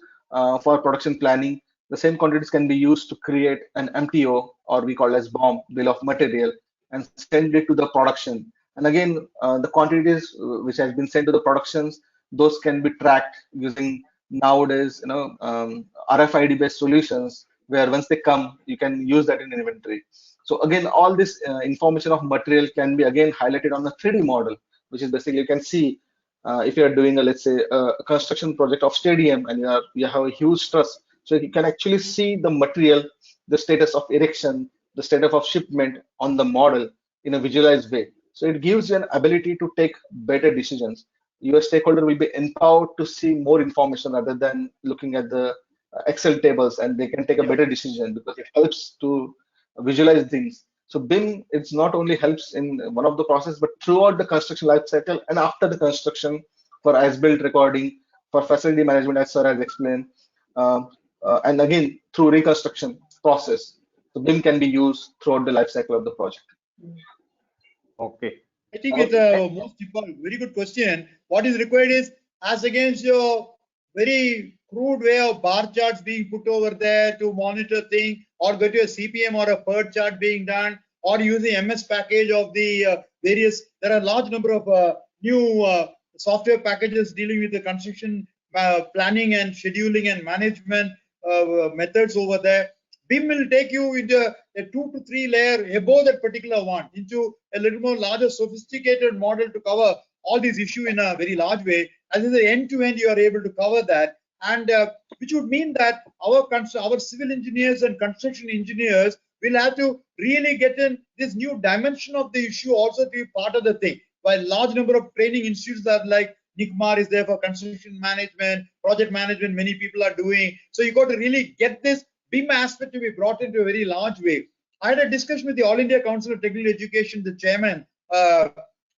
D: for production planning. The same quantities can be used to create an MTO, or we call as BOM, bill of material, and send it to the production. And again, the quantities which has been sent to the productions, those can be tracked using nowadays, RFID based solutions, where once they come, you can use that in inventory. So again, all this information of material can be again highlighted on the 3D model, which is basically you can see if you are doing a, let's say, a construction project of stadium and you have a huge truss, so you can actually see the material, the status of erection, the status of shipment on the model in a visualized way. So it gives you an ability to take better decisions. Your stakeholder will be empowered to see more information rather than looking at the Excel tables, and they can take a better decision because it helps to visualize things. So BIM, it's not only helps in one of the process, but throughout the construction life cycle and after the construction, for as-built recording, for facility management, as sir has explained, and again through reconstruction process. So BIM can be used throughout the life cycle of the project.
B: Okay.
E: I think it's a most important, very good question. What is required is, as against your very crude way of bar charts being put over there to monitor things, or go to a CPM or a PERT chart being done, or use the MS package of the various. There are a large number of new software packages dealing with the construction planning and scheduling and management methods over there. BIM will take you into a 2 to 3 layer above that particular one, into a little more larger sophisticated model to cover all these issues in a very large way. As in the end to end, you are able to cover that, and which would mean that our civil engineers and construction engineers will have to really get in this new dimension of the issue also to be part of the thing. While large number of training institutes are like NICMAR is there for construction management, project management, many people are doing. So you got to really get this BIM aspect to be brought into a very large way. I had a discussion with the All India Council of Technical Education, the chairman,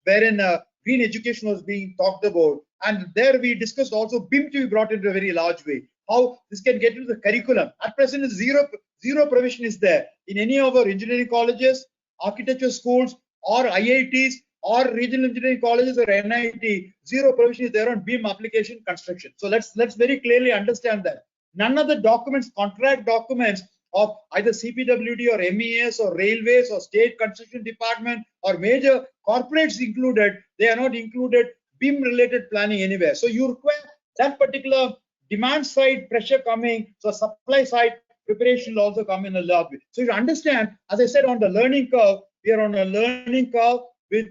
E: wherein green education was being talked about. And there we discussed also BIM to be brought into a very large way. How this can get into the curriculum. At present, zero provision is there in any of our engineering colleges, architecture schools, or IITs, or regional engineering colleges or NIT. Zero provision is there on BIM application construction. So let's very clearly understand that. None of the documents, contract documents of either CPWD or MES or railways or state construction department or major corporates included, they are not included BIM related planning anywhere. So you require that particular demand side pressure coming, so supply side preparation will also come in a lot. So you understand, as I said, on the learning curve, we are on a learning curve with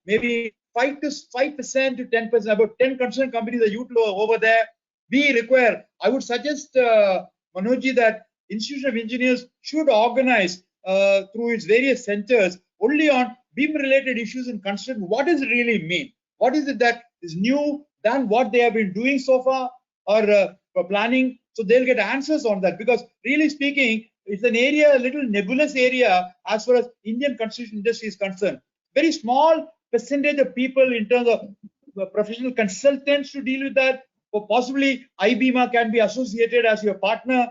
E: maybe 5% to 10%, about 10 construction companies are over there. We require, I would suggest, Manojji, that Institute of Engineers should organize through its various centers only on BIM related issues in construction. What does it really mean? What is it that is new than what they have been doing so far, or for planning? So they'll get answers on that, because really speaking, it's an area, a little nebulous area as far as Indian construction industry is concerned. Very small percentage of people in terms of professional consultants to deal with that, or possibly IBEMA can be associated as your partner.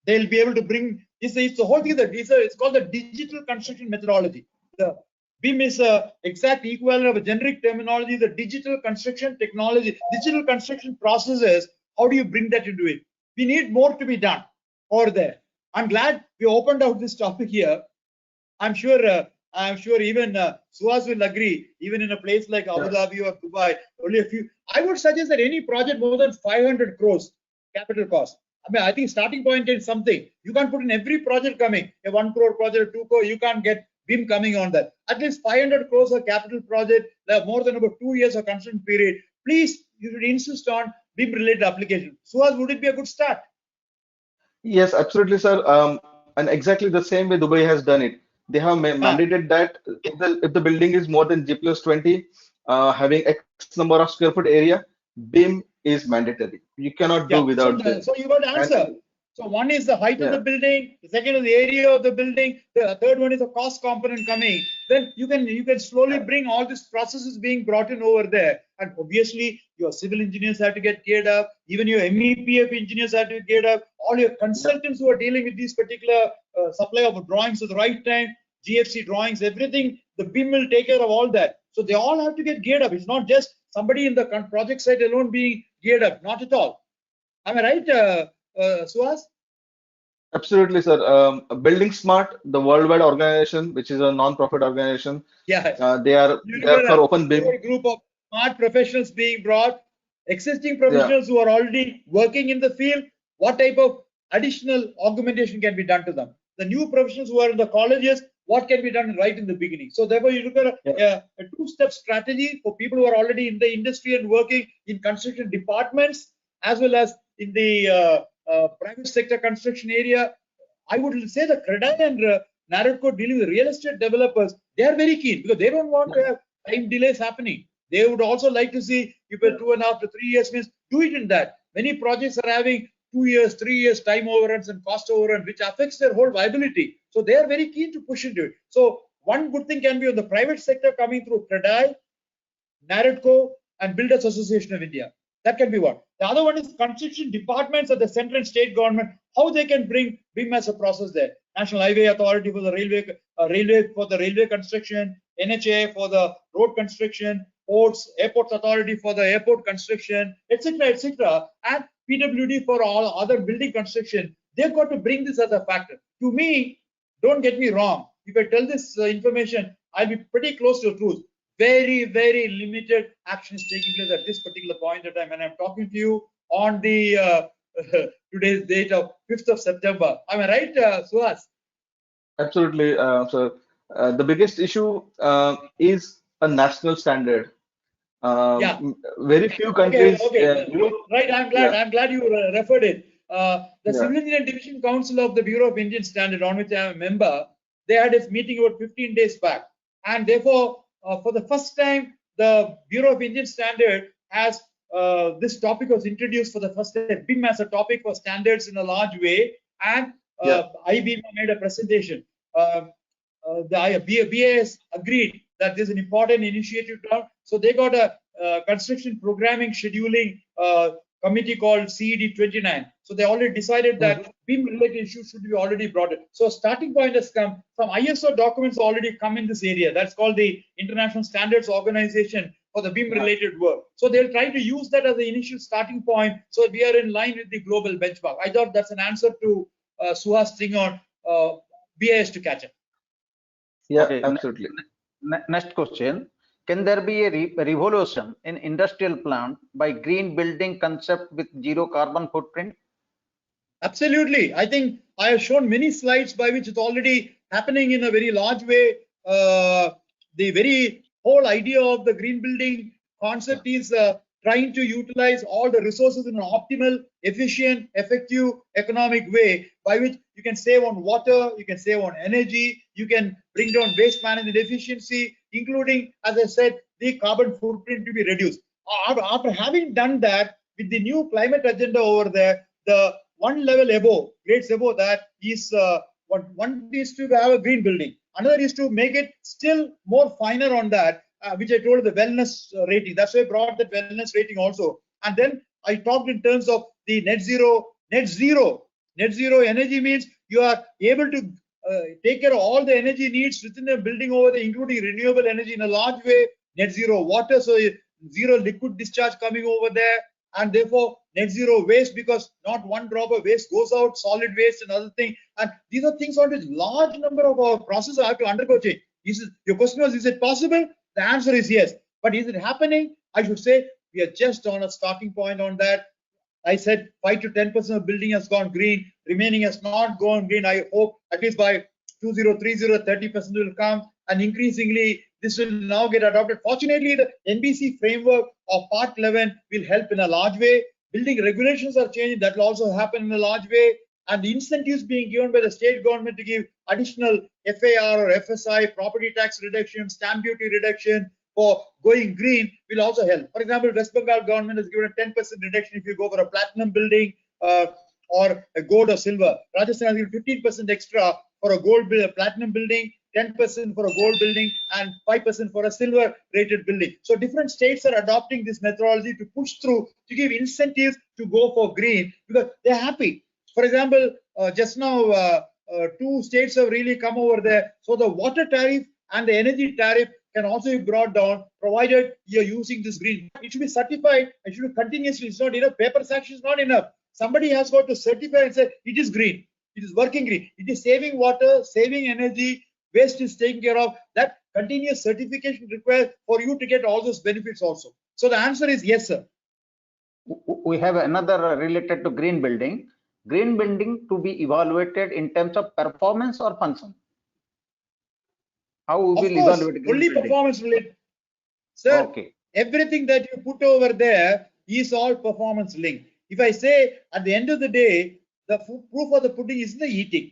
E: They'll be able to bring this. It's the whole thing that it's called the digital construction methodology. The BIM is a exact equivalent of a generic terminology. The digital construction technology, digital construction processes. How do you bring that into it? We need more to be done over there. I'm glad we opened out this topic here. I'm sure even Suhas will agree. Even in a place like Abu Dhabi or Dubai, only a few. I would suggest that any project more than 500 crores capital cost. I mean, I think starting point is something. You can't put in every project coming, a 1 crore project, 2 crore, you can't get BIM coming on that. At least 500 crores of capital project, more than about 2 years of construction period. Please, you should insist on BIM related application. Suhas, would it be a good start?
D: Yes, absolutely, sir. And exactly the same way Dubai has done it. They have mandated that if the building is more than G+20, having X number of square foot area, BIM is mandatory. You cannot do without this.
E: So you got to answer. So one is the height of the building, the second is the area of the building, the third one is the cost component coming. Then you can slowly bring all these processes being brought in over there. And obviously your civil engineers have to get geared up, even your MEPF engineers have to get geared up, all your consultants who are dealing with these particular supply of drawings at the right time, GFC drawings, everything, the BIM will take care of all that. So they all have to get geared up. It's not just somebody in the project site alone being geared up, not at all. Am I right? Suhas?
D: Absolutely, sir. Building Smart, the worldwide organization, which is a non-profit organization, they are for open BIM.
E: A group of smart professionals being brought, existing professionals who are already working in the field. What type of additional augmentation can be done to them? The new professionals who are in the colleges, what can be done right in the beginning? So therefore, you look at a two-step strategy for people who are already in the industry and working in construction departments, as well as in the private sector construction area. I would say the CREDAI and NAREDCO dealing with real estate developers, they are very keen because they don't want to have time delays happening. They would also like to see if a 2.5 to 3 years means do it in that. Many projects are having 2 years, 3 years time overruns and cost overrun, which affects their whole viability. So they are very keen to push into it. So one good thing can be on the private sector coming through CREDAI, NAREDCO, and Builders Association of India. That can be one. The other one is construction departments at the central and state government, how they can bring BIM as a process there. National Highway Authority for the railway construction, NHA for the road construction, ports, airports authority for the airport construction, etc., and PWD for all other building construction. They've got to bring this as a factor. To me, don't get me wrong. If I tell this information, I'll be pretty close to the truth. Very, very limited action is taking place at this particular point in time. And I'm talking to you on the today's date of 5th of September. Am I right, Suhas?
D: Absolutely, sir. The biggest issue is a national standard. Very few countries.
E: Right. I'm glad you referred it. The Civil Engineering Division Council of the Bureau of Indian Standard, on which I am a member, they had its meeting about 15 days back, and therefore, for the first time, the Bureau of Indian Standard has this topic was introduced for the first time. BIM as a topic for standards in a large way, and IBEMA made a presentation. The BAS agreed that this is an important initiative. So they got a construction programming scheduling committee called CED 29. So they already decided that BIM related issues should be already brought in. So a starting point has come. Some ISO documents already come in this area. That's called the International Standards Organization for the BIM related work. So they'll try to use that as the initial starting point. So we are in line with the global benchmark. I thought that's an answer to Suhas thing on BIS to catch up.
D: Yeah, absolutely.
G: Next question. Can there be a revolution in industrial plant by green building concept with zero carbon footprint?
E: Absolutely. I think I have shown many slides by which it's already happening in a very large way. The very whole idea of the green building concept is trying to utilize all the resources in an optimal, efficient, effective, economic way by which you can save on water, you can save on energy, you can bring down waste management efficiency, including, as I said, the carbon footprint to be reduced. After having done that, with the new climate agenda over there, the one level above, grades above that is one is to have a green building. Another is to make it still more finer on that which I told the wellness rating. That's why I brought that wellness rating also. And then I talked in terms of the net zero. Net zero energy means you are able to take care of all the energy needs within the building over there, including renewable energy in a large way. Net zero water, so zero liquid discharge coming over there, and therefore net zero waste, because not one drop of waste goes out, solid waste and other thing. And these are things on which large number of our processes have to undergo change. Your question was, is it possible? The answer is yes. But is it happening? I should say we are just on a starting point on that. I said 5 to 10% of building has gone green, remaining has not gone green. I hope at least by 2030, 30% will come, and increasingly this will now get adopted. Fortunately, the NBC framework of Part 11 will help in a large way. Building regulations are changing, that will also happen in a large way. And the incentives being given by the state government to give additional FAR or FSI, property tax reduction, stamp duty reduction for going green will also help. For example, West Bengal government has given a 10% reduction if you go for a platinum building or a gold or silver. Rajasthan has given 15% extra for a gold platinum building, 10% for a gold building, and 5% for a silver rated building. So different states are adopting this methodology to push through, to give incentives to go for green, because they're happy. For example, just now 2 states have really come over there. So the water tariff and the energy tariff can also be brought down, provided you're using this green. It should be certified. It should be continuously. It's not enough. Paper sanction is not enough. Somebody has got to certify and say it is green. It is working green. It is saving water, saving energy. Waste is taken care of. That continuous certification required for you to get all those benefits also. So the answer is yes, sir.
G: We have another related to green building. Green building to be evaluated in terms of performance or function. How we will evaluate green
E: only
G: building?
E: Performance related. Sir,
G: okay.
E: Everything that you put over there is all performance linked. If I say at the end of the day, the proof of the pudding is the eating.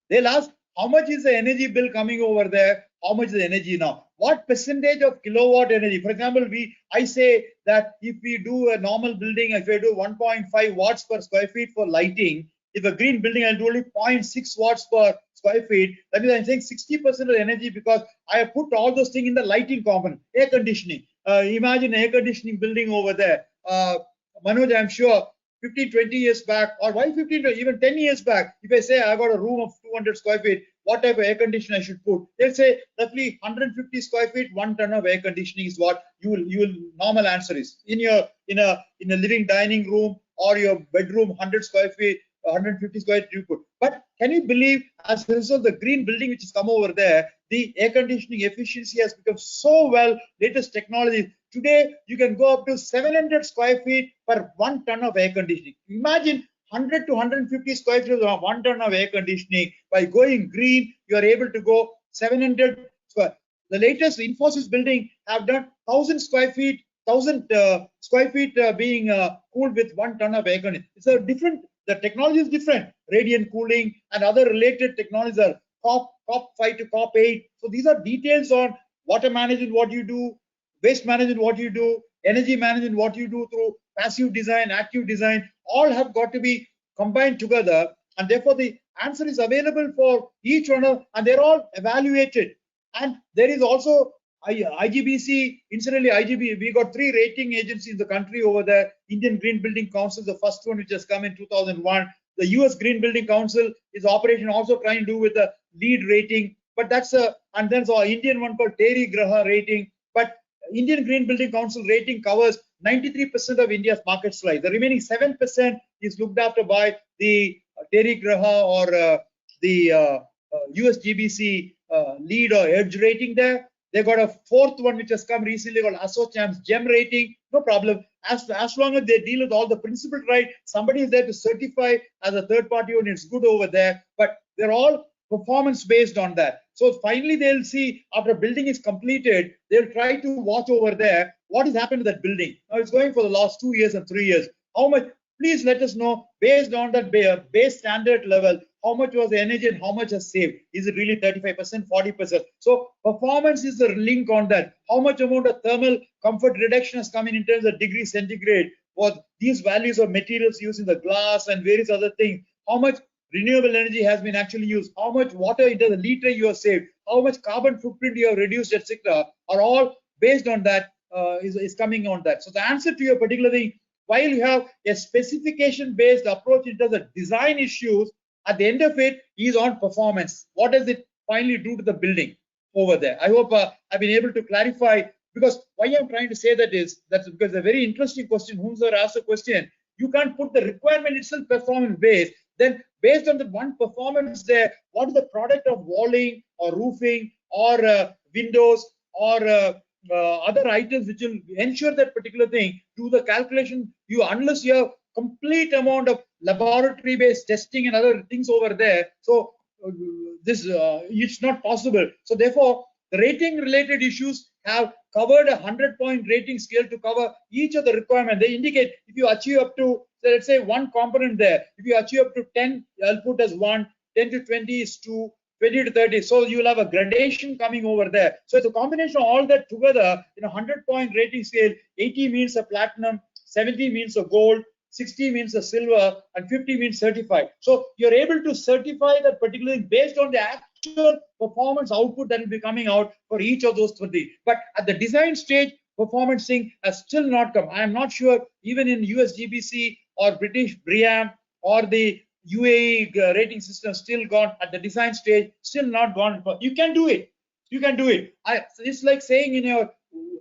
E: They'll ask, how much is the energy bill coming over there? How much is the energy now? What percentage of kilowatt energy? For example, I say that if we do a normal building, if I do 1.5 watts per square feet for lighting, if a green building, I'll do only 0.6 watts per square feet. That means I'm saying 60% of the energy, because I have put all those things in the lighting component. Air conditioning. Imagine air conditioning building over there. Manoj, I'm sure 15, 20 years back, or why 15, even 10 years back, if I say I got a room of 200 square feet, what type of air conditioner I should put? They'll say roughly 150 square feet, 1 ton of air conditioning is what you will normal answer is. In a living dining room or your bedroom, 100 square feet, 150 square feet you put. But can you believe, as a result of the green building which has come over there, the air conditioning efficiency has become so well, latest technology. Today, you can go up to 700 square feet per 1 ton of air conditioning. Imagine 100 to 150 square feet of 1 ton of air conditioning. By going green, you are able to go 700 square. The latest Infosys building have done 1,000 square feet, 1,000 square feet being cooled with 1 ton of air conditioning. It's a different, the technology is different. Radiant cooling and other related technologies are COP5 to COP8. So these are details on water management, what you do, waste management, what you do, energy management, what you do through passive design, active design, all have got to be combined together. And therefore, the answer is available for each one, and they're all evaluated. And there is also IGBC, incidentally, we got 3 rating agencies in the country over there. Indian Green Building Council, the first one which has come in 2001. The US Green Building Council is operation also trying to do with a LEED rating, but that's and then so Indian one called Terry Graha rating. But Indian Green Building Council rating covers 93% of India's market slice. The remaining 7% is looked after by the Terry Graha or the USGBC LEED or EDGE rating there. They got a 4th one which has come recently called ASSOCHAM's GEM rating. No problem. As long as they deal with all the principles right, somebody is there to certify as a third party and it's good over there. But they're all performance based on that. So finally they'll see, after building is completed, they'll try to watch over there what has happened to that building. Now it's going for the last 2 years and 3 years. How much? Please let us know, based on that base standard level, how much was the energy and how much has saved. Is it really 35%, 40%? So performance is the link on that. How much amount of thermal comfort reduction has come in terms of degree centigrade for these values of materials used in the glass and various other things. How much renewable energy has been actually used, how much water into the liter you have saved, how much carbon footprint you have reduced, etc., are all based on that is coming on that. So the answer to your particular thing, while you have a specification based approach into the design issues, at the end of it is on performance. What does it finally do to the building over there? I hope I've been able to clarify, because why I'm trying to say that is that's because a very interesting question. Whomsoever asked a question, you can't put the requirement itself performance based. Then based on the one performance there, what is the product of walling or roofing or windows or other items which will ensure that particular thing, do the calculation. You, unless you have complete amount of laboratory based testing and other things over there, so this it's not possible. So therefore the rating related issues have covered a 100-point rating scale to cover each of the requirements. They indicate if you achieve up to, so let's say, one component there, if you achieve up to 10, I'll put as 1, 10 to 20 is 2, 20 to 30. So you'll have a gradation coming over there. So it's a combination of all that together in a 100-point rating scale. 80 means a platinum, 70 means a gold, 60 means a silver, and 50 means certified. So you're able to certify that particular thing based on the actual performance output that will be coming out for each of those 20. But at the design stage, performance thing has still not come. I am not sure even in USGBC or British BREEAM or the UAE rating system still gone at the design stage, still not gone. You can do it. You can do it. It's like saying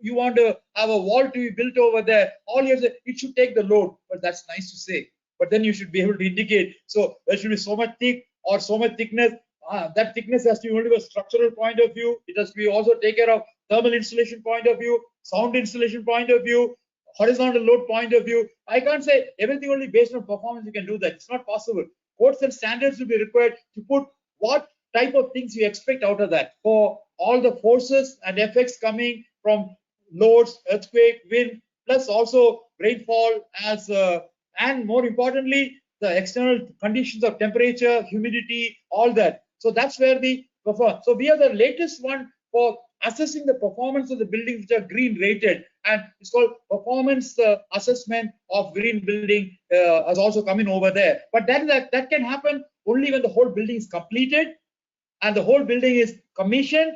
E: you want to have a wall to be built over there. All you have to say, it should take the load. But that's nice to say. But then you should be able to indicate. So there should be so much thick or so much thickness. That thickness has to be only from a structural point of view. It has to be also take care of thermal insulation point of view, sound insulation point of view, horizontal load point of view. I can't say everything only based on performance you can do that. It's not possible. Codes and standards will be required to put what type of things you expect out of that for all the forces and effects coming from loads, earthquake, wind, plus also rainfall and more importantly, the external conditions of temperature, humidity, all that. So that's where the performance. So we are the latest one for assessing the performance of the buildings which are green rated, and it's called performance assessment of green building has also come in over there. But that can happen only when the whole building is completed and the whole building is commissioned,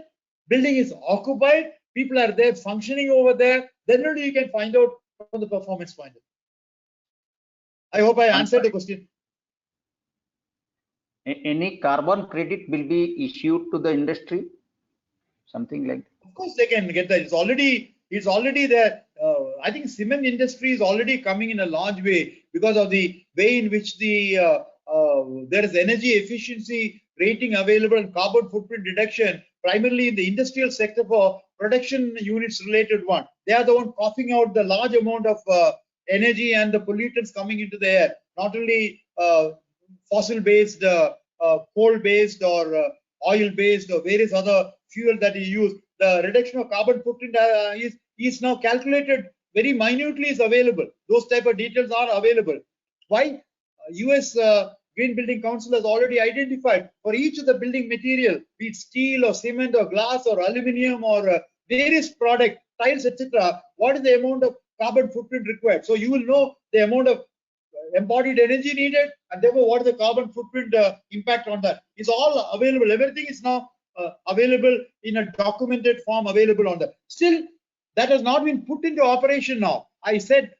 E: building is occupied, people are there functioning over there. Then only you can find out from the performance point of view. I hope I answered the question.
G: Any carbon credit will be issued to the industry? Something like that.
E: Of course they can get that. It's already there. I think cement industry is already coming in a large way because of the way in which there is energy efficiency rating available and carbon footprint reduction, primarily in the industrial sector for production units related one. They are the one coughing out the large amount of energy and the pollutants coming into the air, not only fossil based, coal based or oil based or various other fuel that you use. The reduction of carbon footprint is now calculated very minutely, is available. Those type of details are available. Why? US Green Building Council has already identified for each of the building material, be it steel or cement or glass or aluminium or various product, tiles, etc., what is the amount of carbon footprint required. So you will know the amount of embodied energy needed, and therefore what is the carbon footprint impact on that. It's all available. Everything is now available in a documented form, available on that. Still, that has not been put into operation now. I said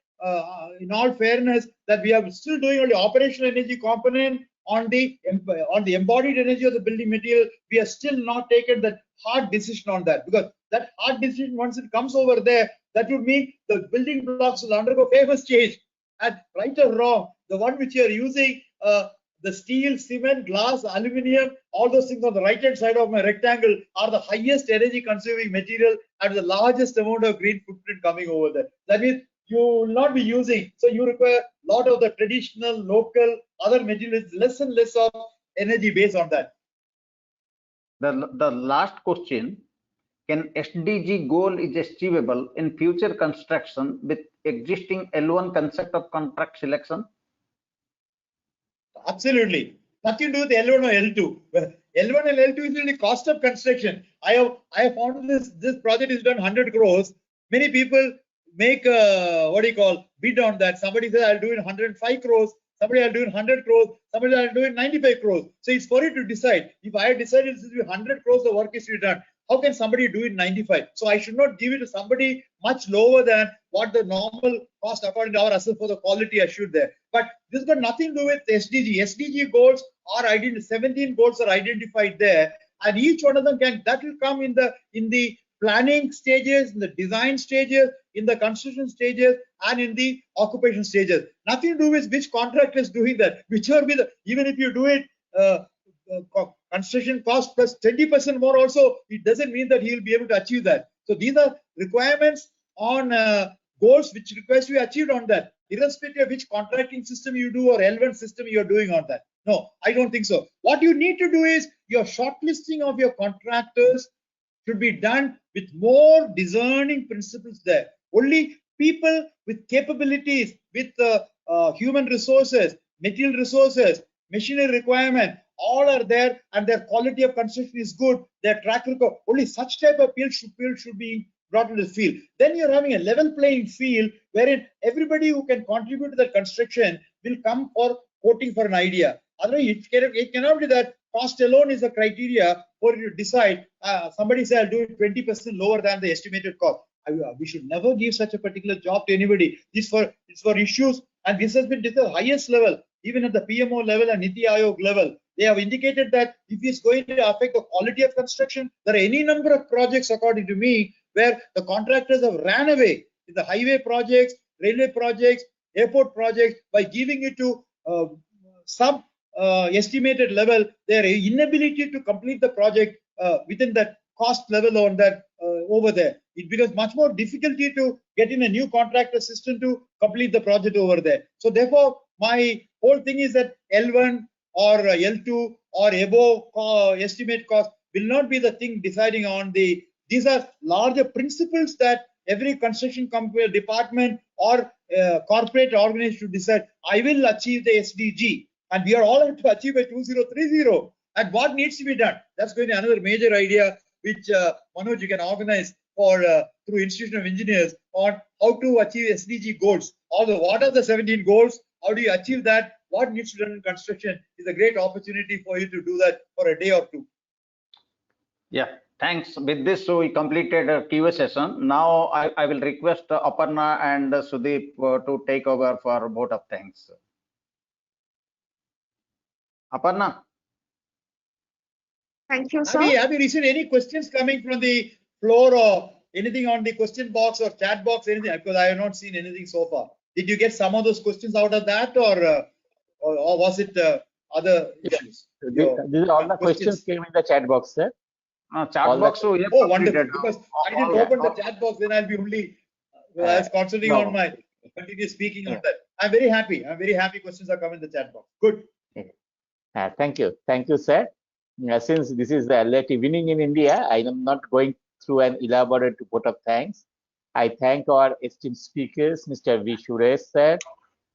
E: in all fairness that we are still doing only operational energy component on the embodied energy of the building material. We have still not taken that hard decision on that, because that hard decision, once it comes over there, that would mean the building blocks will undergo famous change. And right or wrong, the one which you are using, the steel, cement, glass, aluminium, all those things on the right hand side of my rectangle are the highest energy consuming material and the largest amount of green footprint coming over there. That means you will not be using, so you require a lot of the traditional, local, other materials, less and less of energy based on that.
G: The last question, can SDG goal is achievable in future construction with existing L1 concept of contract selection?
E: Absolutely. Nothing to do with L1 or L2. L1 and L2 is really cost of construction. I have found this project is done 100 crores. Many people make bid on that. Somebody says I'll do it 105 crores. Somebody I'll do it 100 crores. Somebody I'll do it 95 crores. So it's for you to decide. If I had decided this will be 100 crores, the work is to be done. How can somebody do it 95? So I should not give it to somebody much lower than what the normal cost according to our assessment for the quality assured there. But this got nothing to do with SDG. SDG goals are identified, 17 goals are identified there, and each one of them that will come in the planning stages, in the design stages, in the construction stages, and in the occupation stages. Nothing to do with which contractor is doing that. Whichever be even if you do it construction cost plus 20% more also, it doesn't mean that he will be able to achieve that. So these are requirements on goals which requires to be achieved on that, irrespective of which contracting system you do or L1 system you are doing on that. No, I don't think so. What you need to do is your shortlisting of your contractors should be done with more discerning principles there. Only people with capabilities, with human resources, material resources, machinery requirement, all are there, and their quality of construction is good, their track record, only such type of field should be brought into the field. Then you're having a level playing field wherein everybody who can contribute to the construction will come for quoting for an idea. Otherwise, it cannot be that cost alone is the criteria for you to decide. Somebody say I'll do it 20% lower than the estimated cost. We should never give such a particular job to anybody. It's for issues, and this has been at the highest level, even at the PMO level and Niti Aayog level. They have indicated that if it's going to affect the quality of construction, there are any number of projects, according to me, where the contractors have ran away with the highway projects, railway projects, airport projects by giving it to some estimated level. Their inability to complete the project within that cost level on that over there, it becomes much more difficulty to get in a new contractor system to complete the project over there. So therefore, my whole thing is that L1 or L2 or above estimate cost will not be the thing deciding on the. These are larger principles that every construction company, department, or corporate organization should decide. I will achieve the SDG, and we are all have to achieve by 2030. And what needs to be done? That's going to be another major idea which Manoj, you can organize for through Institution of Engineers on how to achieve SDG goals. Although what are the 17 goals? How do you achieve that? What needs to be done in construction is a great opportunity for you to do that for a day or two.
G: Yeah, thanks. With this, so we completed a Q&A session. Now I will request Aparna and Sudeep to take over for vote of thanks. Aparna.
F: Thank you, sir.
E: Have you received any questions coming from the floor or anything on the question box or chat box, anything? Because I have not seen anything so far. Did you get some of those questions out of that, or was it other issues?
B: These are all the questions came in the chat box, sir.
G: Chat box. So yes,
E: oh, wonderful. Because I didn't open the chat box, then I'll be only I was concentrating on my continuous speaking on that. I'm very happy. I'm very happy questions are coming in the chat box. Good.
B: Thank you, sir. Since this is the late evening in India, I am not going through an elaborate vote of thanks. I thank our esteemed speakers, Mr. V. Suresh, sir,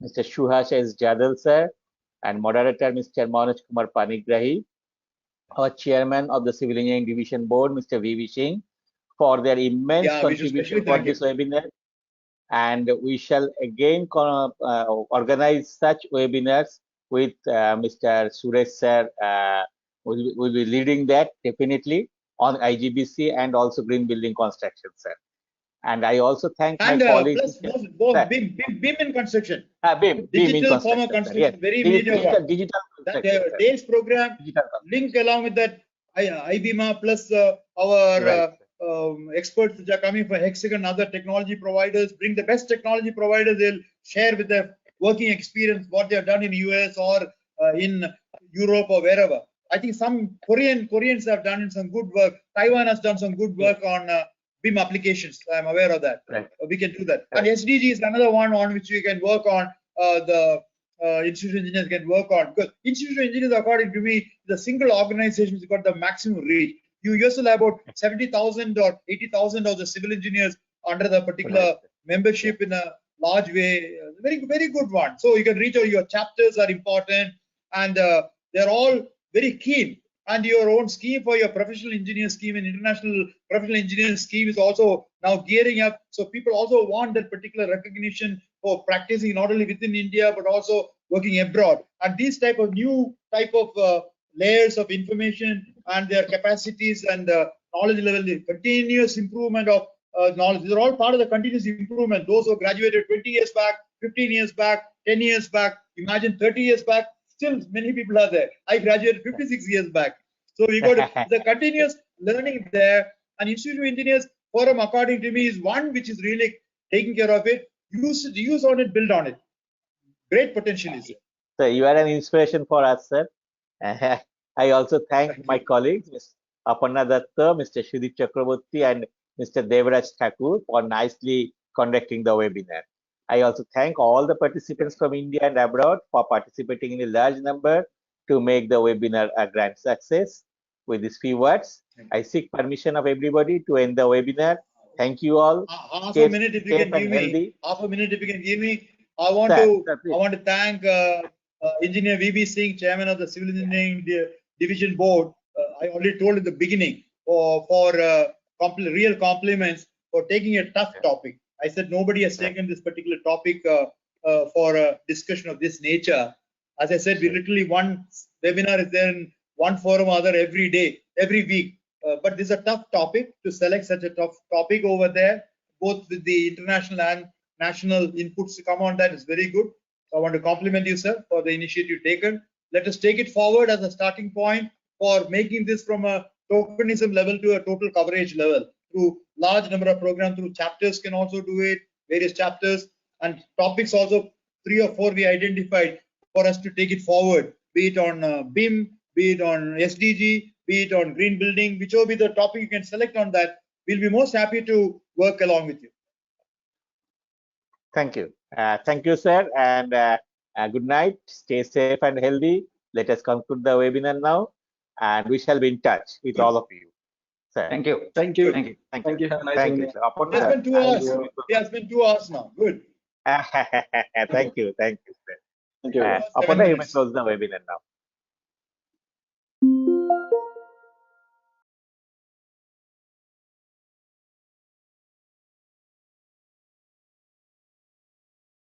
B: Mr. Suhas S. Jadal, sir, and moderator, Mr. Manoj Kumar Panigrahi, our chairman of the Civil Engineering Division Board, Mr. V. V. Singh, for their immense contribution for this webinar. And we shall again organize such webinars with Mr. Suresh, sir, will be leading that definitely on IGBC and also green building construction, sir. And I also thank my colleagues.
E: Both BIM in construction.
B: BIM
E: digital form of construction, yes. Very major one.
B: Digital
E: Day's program, link along with that IBMA plus our experts which are coming from Hexagon, other technology providers, bring the best technology providers. They'll share with their working experience what they have done in US or in Europe or wherever. I think some Koreans have done some good work. Taiwan has done some good work on BIM applications. I'm aware of that.
B: Right.
E: We can do that. Right. And SDG is another one on which we can work on. The institutional engineers can work on, because institutional engineers, according to me, the single organization has got the maximum reach. You used to have about 70,000 or 80,000 of the civil engineers under the particular membership in a large way. Very good one. So you can reach out. Your chapters are important, and they're all very keen. And your own scheme for your professional engineer scheme and international professional engineering scheme is also now gearing up. So people also want that particular recognition for practicing not only within India but also working abroad. And these type of new layers of information and their capacities and knowledge level, the continuous improvement of knowledge. These are all part of the continuous improvement. Those who graduated 20 years back, 15 years back, 10 years back, imagine 30 years back, still many people are there. I graduated 56 years back. So we got the continuous learning there. And Institute of Engineers Forum, according to me, is one which is really taking care of it. Use on it, build on it. Great potential is there.
B: So you are an inspiration for us, sir. I also thank my colleagues, Ms. Aparna Datta, Mr. Shudip Chakraborty, and Mr. Devraj Thakur for nicely conducting the webinar. I also thank all the participants from India and abroad for participating in a large number to make the webinar a grand success. With these few words, I seek permission of everybody to end the webinar. Thank you all.
E: Half a minute if you can give me. Half a minute if you can give me. I want to thank Engineer V.B. Singh, Chairman of the Civil Engineering Division Board. I already told in the beginning for real compliments for taking a tough topic. I said nobody has taken this particular topic for a discussion of this nature. As I said, we literally one webinar is there in one forum or other every day, every week. But this is a tough topic to select such a tough topic over there, both with the international and national inputs to come on that is very good. So I want to compliment you, sir, for the initiative taken. Let us take it forward as a starting point for making this from a tokenism level to a total coverage level. Through large number of programs, through chapters can also do it, various chapters and topics also 3 or 4 we identified for us to take it forward, be it on BIM, be it on SDG, be it on green building, whichever be the topic you can select on that, we'll be most happy to work along with you.
B: Thank you. Thank you, sir, and good night. Stay safe and healthy. Let us conclude the webinar now, and we shall be in touch with all of you. Sir.
G: Thank you.
D: Thank you.
G: Thank you.
D: Thank you. Have a nice
B: Thank
D: evening.
B: you, sir.
E: It has been 2 hours. It has been 2 hours now. Good.
B: Thank you. Thank you, sir.
D: Thank you.
B: Aparna, you may close the webinar now.